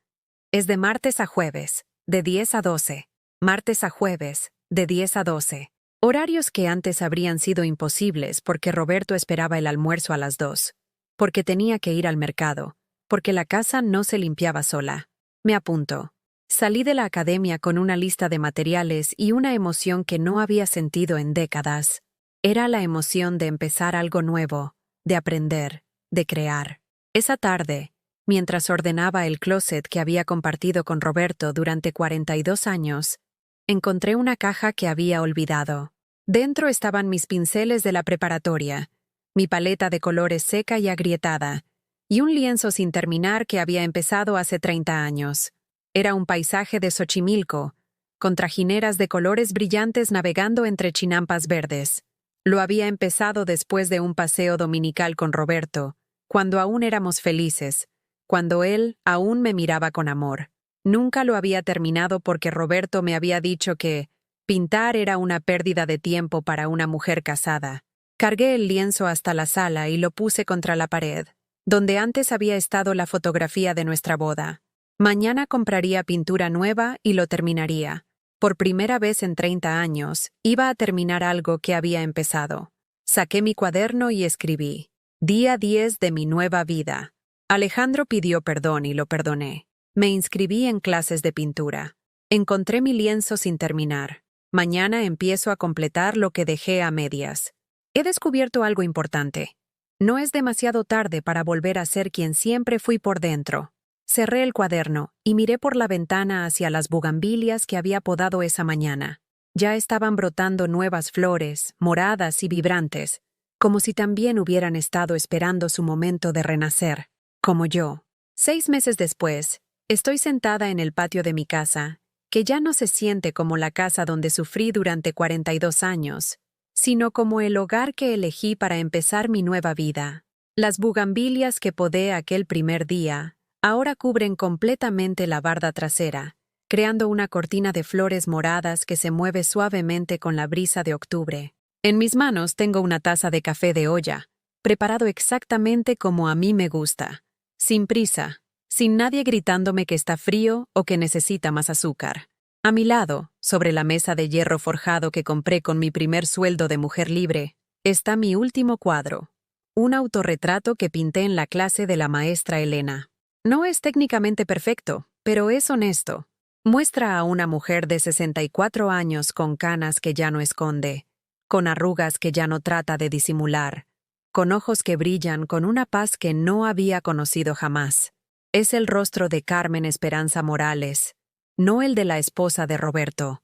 Es de martes a jueves, de 10 a 12. Martes a jueves, de 10 a 12. Horarios que antes habrían sido imposibles porque Roberto esperaba el almuerzo a las 2. Porque tenía que ir al mercado. Porque la casa no se limpiaba sola. Me apunto. Salí de la academia con una lista de materiales y una emoción que no había sentido en décadas. Era la emoción de empezar algo nuevo, de aprender, de crear. Esa tarde, mientras ordenaba el closet que había compartido con Roberto durante 42 años, encontré una caja que había olvidado. Dentro estaban mis pinceles de la preparatoria, mi paleta de colores seca y agrietada, y un lienzo sin terminar que había empezado hace 30 años. Era un paisaje de Xochimilco, con trajineras de colores brillantes navegando entre chinampas verdes. Lo había empezado después de un paseo dominical con Roberto, cuando aún éramos felices, cuando él aún me miraba con amor. Nunca lo había terminado porque Roberto me había dicho que pintar era una pérdida de tiempo para una mujer casada. Cargué el lienzo hasta la sala y lo puse contra la pared, donde antes había estado la fotografía de nuestra boda. Mañana compraría pintura nueva y lo terminaría. Por primera vez en 30 años, iba a terminar algo que había empezado. Saqué mi cuaderno y escribí: Día 10 de mi nueva vida. Alejandro pidió perdón y lo perdoné. Me inscribí en clases de pintura. Encontré mi lienzo sin terminar. Mañana empiezo a completar lo que dejé a medias. He descubierto algo importante. No es demasiado tarde para volver a ser quien siempre fui por dentro. Cerré el cuaderno y miré por la ventana hacia las bugambilias que había podado esa mañana. Ya estaban brotando nuevas flores, moradas y vibrantes, como si también hubieran estado esperando su momento de renacer, como yo. 6 meses después, estoy sentada en el patio de mi casa, que ya no se siente como la casa donde sufrí durante 42 años, sino como el hogar que elegí para empezar mi nueva vida. Las bugambilias que podé aquel primer día ahora cubren completamente la barda trasera, creando una cortina de flores moradas que se mueve suavemente con la brisa de octubre. En mis manos tengo una taza de café de olla, preparado exactamente como a mí me gusta, sin prisa, sin nadie gritándome que está frío o que necesita más azúcar. A mi lado, sobre la mesa de hierro forjado que compré con mi primer sueldo de mujer libre, está mi último cuadro, un autorretrato que pinté en la clase de la maestra Elena. No es técnicamente perfecto, pero es honesto. Muestra a una mujer de 64 años con canas que ya no esconde, con arrugas que ya no trata de disimular, con ojos que brillan con una paz que no había conocido jamás. Es el rostro de Carmen Esperanza Morales, no el de la esposa de Roberto,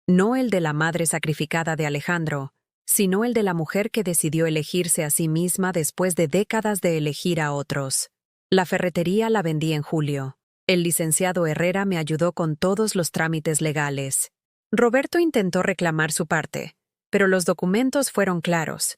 no el de la madre sacrificada de Alejandro, sino el de la mujer que decidió elegirse a sí misma después de décadas de elegir a otros. La ferretería la vendí en julio. El licenciado Herrera me ayudó con todos los trámites legales. Roberto intentó reclamar su parte, pero los documentos fueron claros.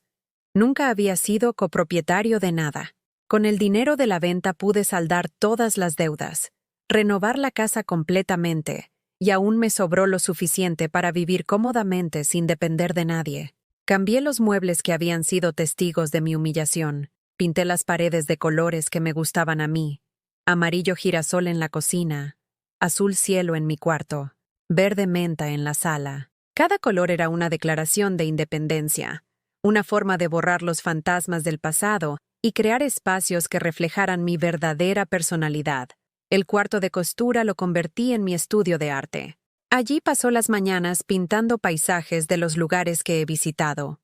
Nunca había sido copropietario de nada. Con el dinero de la venta pude saldar todas las deudas, renovar la casa completamente, y aún me sobró lo suficiente para vivir cómodamente sin depender de nadie. Cambié los muebles que habían sido testigos de mi humillación. Pinté las paredes de colores que me gustaban a mí: amarillo girasol en la cocina, azul cielo en mi cuarto, verde menta en la sala. Cada color era una declaración de independencia, una forma de borrar los fantasmas del pasado y crear espacios que reflejaran mi verdadera personalidad. El cuarto de costura lo convertí en mi estudio de arte. Allí pasó las mañanas pintando paisajes de los lugares que he visitado.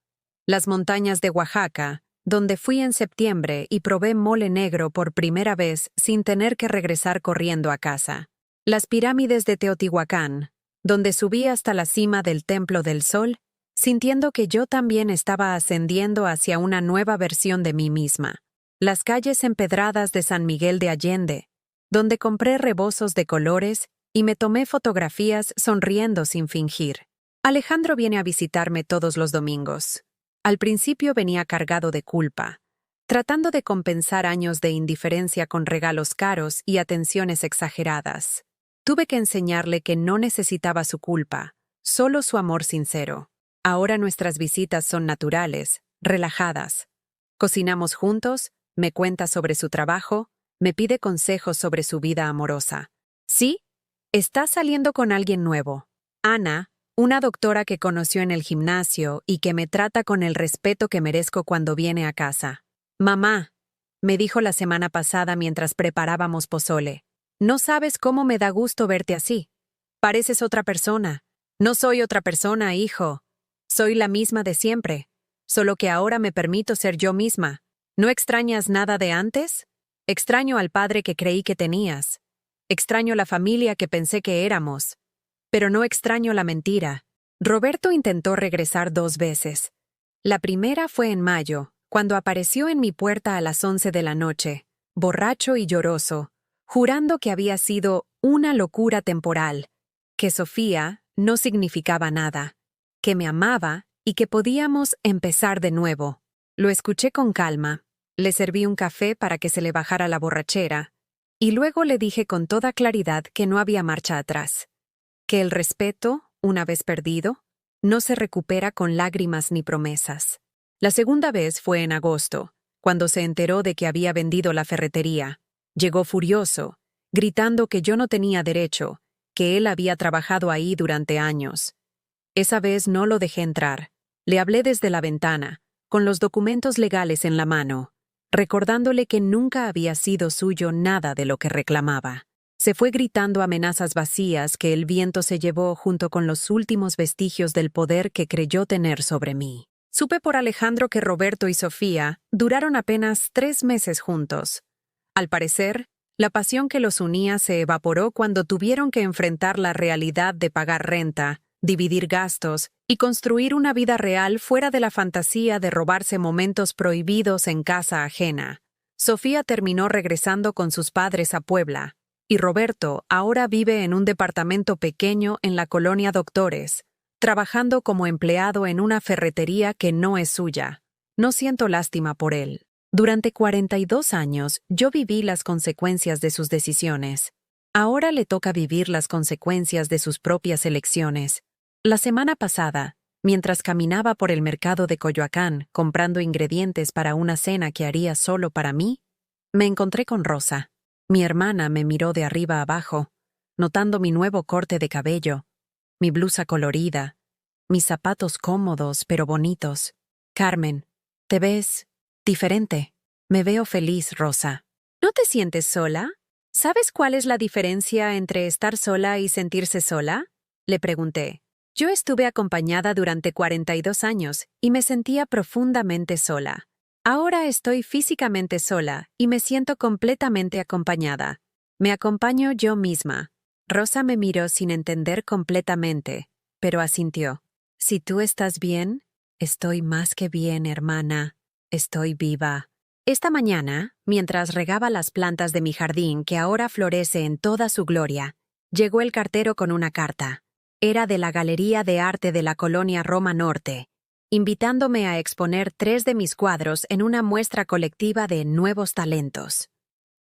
Las montañas de Oaxaca, donde fui en septiembre y probé mole negro por primera vez sin tener que regresar corriendo a casa. Las pirámides de Teotihuacán, donde subí hasta la cima del Templo del Sol, sintiendo que yo también estaba ascendiendo hacia una nueva versión de mí misma. Las calles empedradas de San Miguel de Allende, donde compré rebozos de colores y me tomé fotografías sonriendo sin fingir. Alejandro viene a visitarme todos los domingos. Al principio venía cargado de culpa, tratando de compensar años de indiferencia con regalos caros y atenciones exageradas. Tuve que enseñarle que no necesitaba su culpa, solo su amor sincero. Ahora nuestras visitas son naturales, relajadas. Cocinamos juntos, me cuenta sobre su trabajo, me pide consejos sobre su vida amorosa. Sí, está saliendo con alguien nuevo. Ana, una doctora que conoció en el gimnasio y que me trata con el respeto que merezco cuando viene a casa. Mamá, me dijo la semana pasada mientras preparábamos pozole, no sabes cómo me da gusto verte así. Pareces otra persona. No soy otra persona, hijo. Soy la misma de siempre, solo que ahora me permito ser yo misma. ¿No extrañas nada de antes? Extraño al padre que creí que tenías. Extraño la familia que pensé que éramos. Pero no extraño la mentira. Roberto intentó regresar 2 veces. La primera fue en mayo, cuando apareció en mi puerta a las 11 de la noche, borracho y lloroso, jurando que había sido una locura temporal, que Sofía no significaba nada, que me amaba y que podíamos empezar de nuevo. Lo escuché con calma, le serví un café para que se le bajara la borrachera, y luego le dije con toda claridad que no había marcha atrás, que el respeto, una vez perdido, no se recupera con lágrimas ni promesas. La segunda vez fue en agosto, cuando se enteró de que había vendido la ferretería. Llegó furioso, gritando que yo no tenía derecho, que él había trabajado ahí durante años. Esa vez no lo dejé entrar. Le hablé desde la ventana, con los documentos legales en la mano, recordándole que nunca había sido suyo nada de lo que reclamaba. Se fue gritando amenazas vacías que el viento se llevó junto con los últimos vestigios del poder que creyó tener sobre mí. Supe por Alejandro que Roberto y Sofía duraron apenas 3 meses juntos. Al parecer, la pasión que los unía se evaporó cuando tuvieron que enfrentar la realidad de pagar renta, dividir gastos y construir una vida real fuera de la fantasía de robarse momentos prohibidos en casa ajena. Sofía terminó regresando con sus padres a Puebla, y Roberto ahora vive en un departamento pequeño en la colonia Doctores, trabajando como empleado en una ferretería que no es suya. No siento lástima por él. Durante 42 años yo viví las consecuencias de sus decisiones. Ahora le toca vivir las consecuencias de sus propias elecciones. La semana pasada, mientras caminaba por el mercado de Coyoacán comprando ingredientes para una cena que haría solo para mí, me encontré con Rosa. Mi hermana me miró de arriba abajo, notando mi nuevo corte de cabello, mi blusa colorida, mis zapatos cómodos pero bonitos. Carmen, te ves diferente. Me veo feliz, Rosa. ¿No te sientes sola? ¿Sabes cuál es la diferencia entre estar sola y sentirse sola? Le pregunté. Yo estuve acompañada durante 42 años y me sentía profundamente sola. Ahora estoy físicamente sola y me siento completamente acompañada. Me acompaño yo misma. Rosa me miró sin entender completamente, pero asintió. Si tú estás bien, estoy más que bien, hermana. Estoy viva. Esta mañana, mientras regaba las plantas de mi jardín que ahora florece en toda su gloria, llegó el cartero con una carta. Era de la Galería de Arte de la Colonia Roma Norte, invitándome a exponer 3 de mis cuadros en una muestra colectiva de Nuevos Talentos.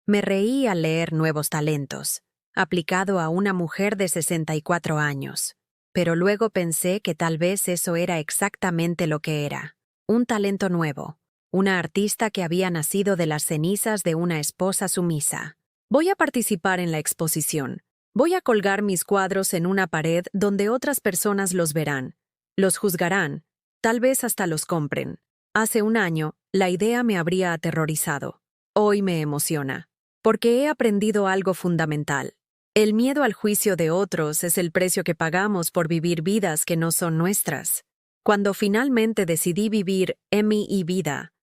Me reí al leer Nuevos Talentos, aplicado a una mujer de 64 años, pero luego pensé que tal vez eso era exactamente lo que era, un talento nuevo, una artista que había nacido de las cenizas de una esposa sumisa. Voy a participar en la exposición. Voy a colgar mis cuadros en una pared donde otras personas los verán, los juzgarán, tal vez hasta los compren. Hace un año, la idea me habría aterrorizado. Hoy me emociona, porque he aprendido algo fundamental. El miedo al juicio de otros es el precio que pagamos por vivir vidas que no son nuestras. Cuando finalmente decidí vivir en mi vida,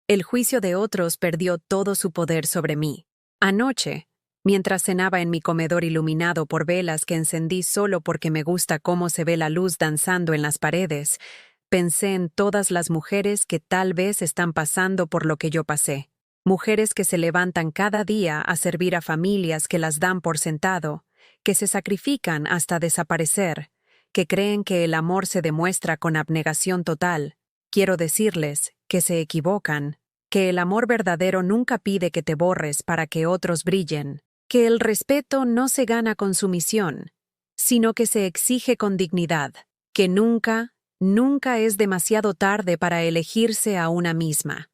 el juicio de otros perdió todo su poder sobre mí. Anoche, mientras cenaba en mi comedor iluminado por velas que encendí solo porque me gusta cómo se ve la luz danzando en las paredes, pensé en todas las mujeres que tal vez están pasando por lo que yo pasé. Mujeres que se levantan cada día a servir a familias que las dan por sentado, que se sacrifican hasta desaparecer, que creen que el amor se demuestra con abnegación total. Quiero decirles que se equivocan, que el amor verdadero nunca pide que te borres para que otros brillen, que el respeto no se gana con sumisión, sino que se exige con dignidad, que nunca es demasiado tarde para elegirse a una misma.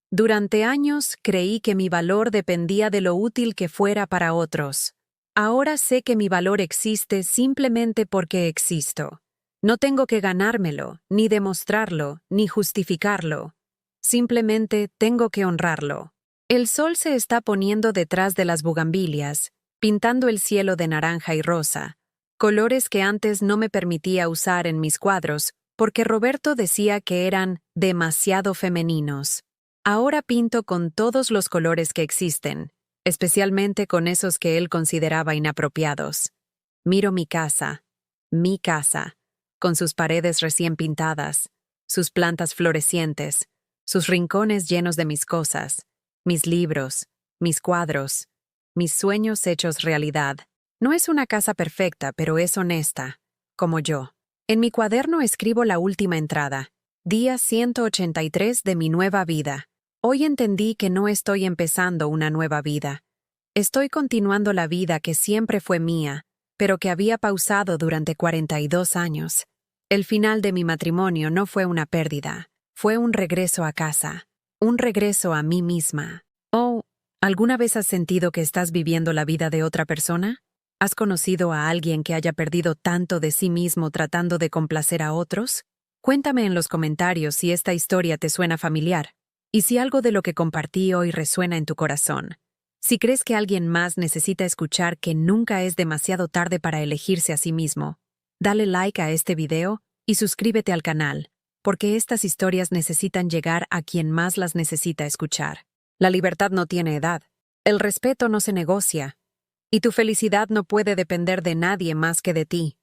Durante años creí que mi valor dependía de lo útil que fuera para otros. Ahora sé que mi valor existe simplemente porque existo. No tengo que ganármelo, ni demostrarlo, ni justificarlo. Simplemente tengo que honrarlo. El sol se está poniendo detrás de las bugambilias, pintando el cielo de naranja y rosa, colores que antes no me permitía usar en mis cuadros porque Roberto decía que eran demasiado femeninos. Ahora pinto con todos los colores que existen, especialmente con esos que él consideraba inapropiados. Miro mi casa, con sus paredes recién pintadas, sus plantas florecientes, sus rincones llenos de mis cosas, mis libros, mis cuadros, mis sueños hechos realidad. No es una casa perfecta, pero es honesta, como yo. En mi cuaderno escribo la última entrada. Día 183 de mi nueva vida. Hoy entendí que no estoy empezando una nueva vida. Estoy continuando la vida que siempre fue mía, pero que había pausado durante 42 años. El final de mi matrimonio no fue una pérdida, fue un regreso a casa, un regreso a mí misma. Oh, ¿alguna vez has sentido que estás viviendo la vida de otra persona? ¿Has conocido a alguien que haya perdido tanto de sí mismo tratando de complacer a otros? Cuéntame en los comentarios si esta historia te suena familiar y si algo de lo que compartí hoy resuena en tu corazón. Si crees que alguien más necesita escuchar que nunca es demasiado tarde para elegirse a sí mismo, dale like a este video y suscríbete al canal, porque estas historias necesitan llegar a quien más las necesita escuchar. La libertad no tiene edad, el respeto no se negocia, y tu felicidad no puede depender de nadie más que de ti.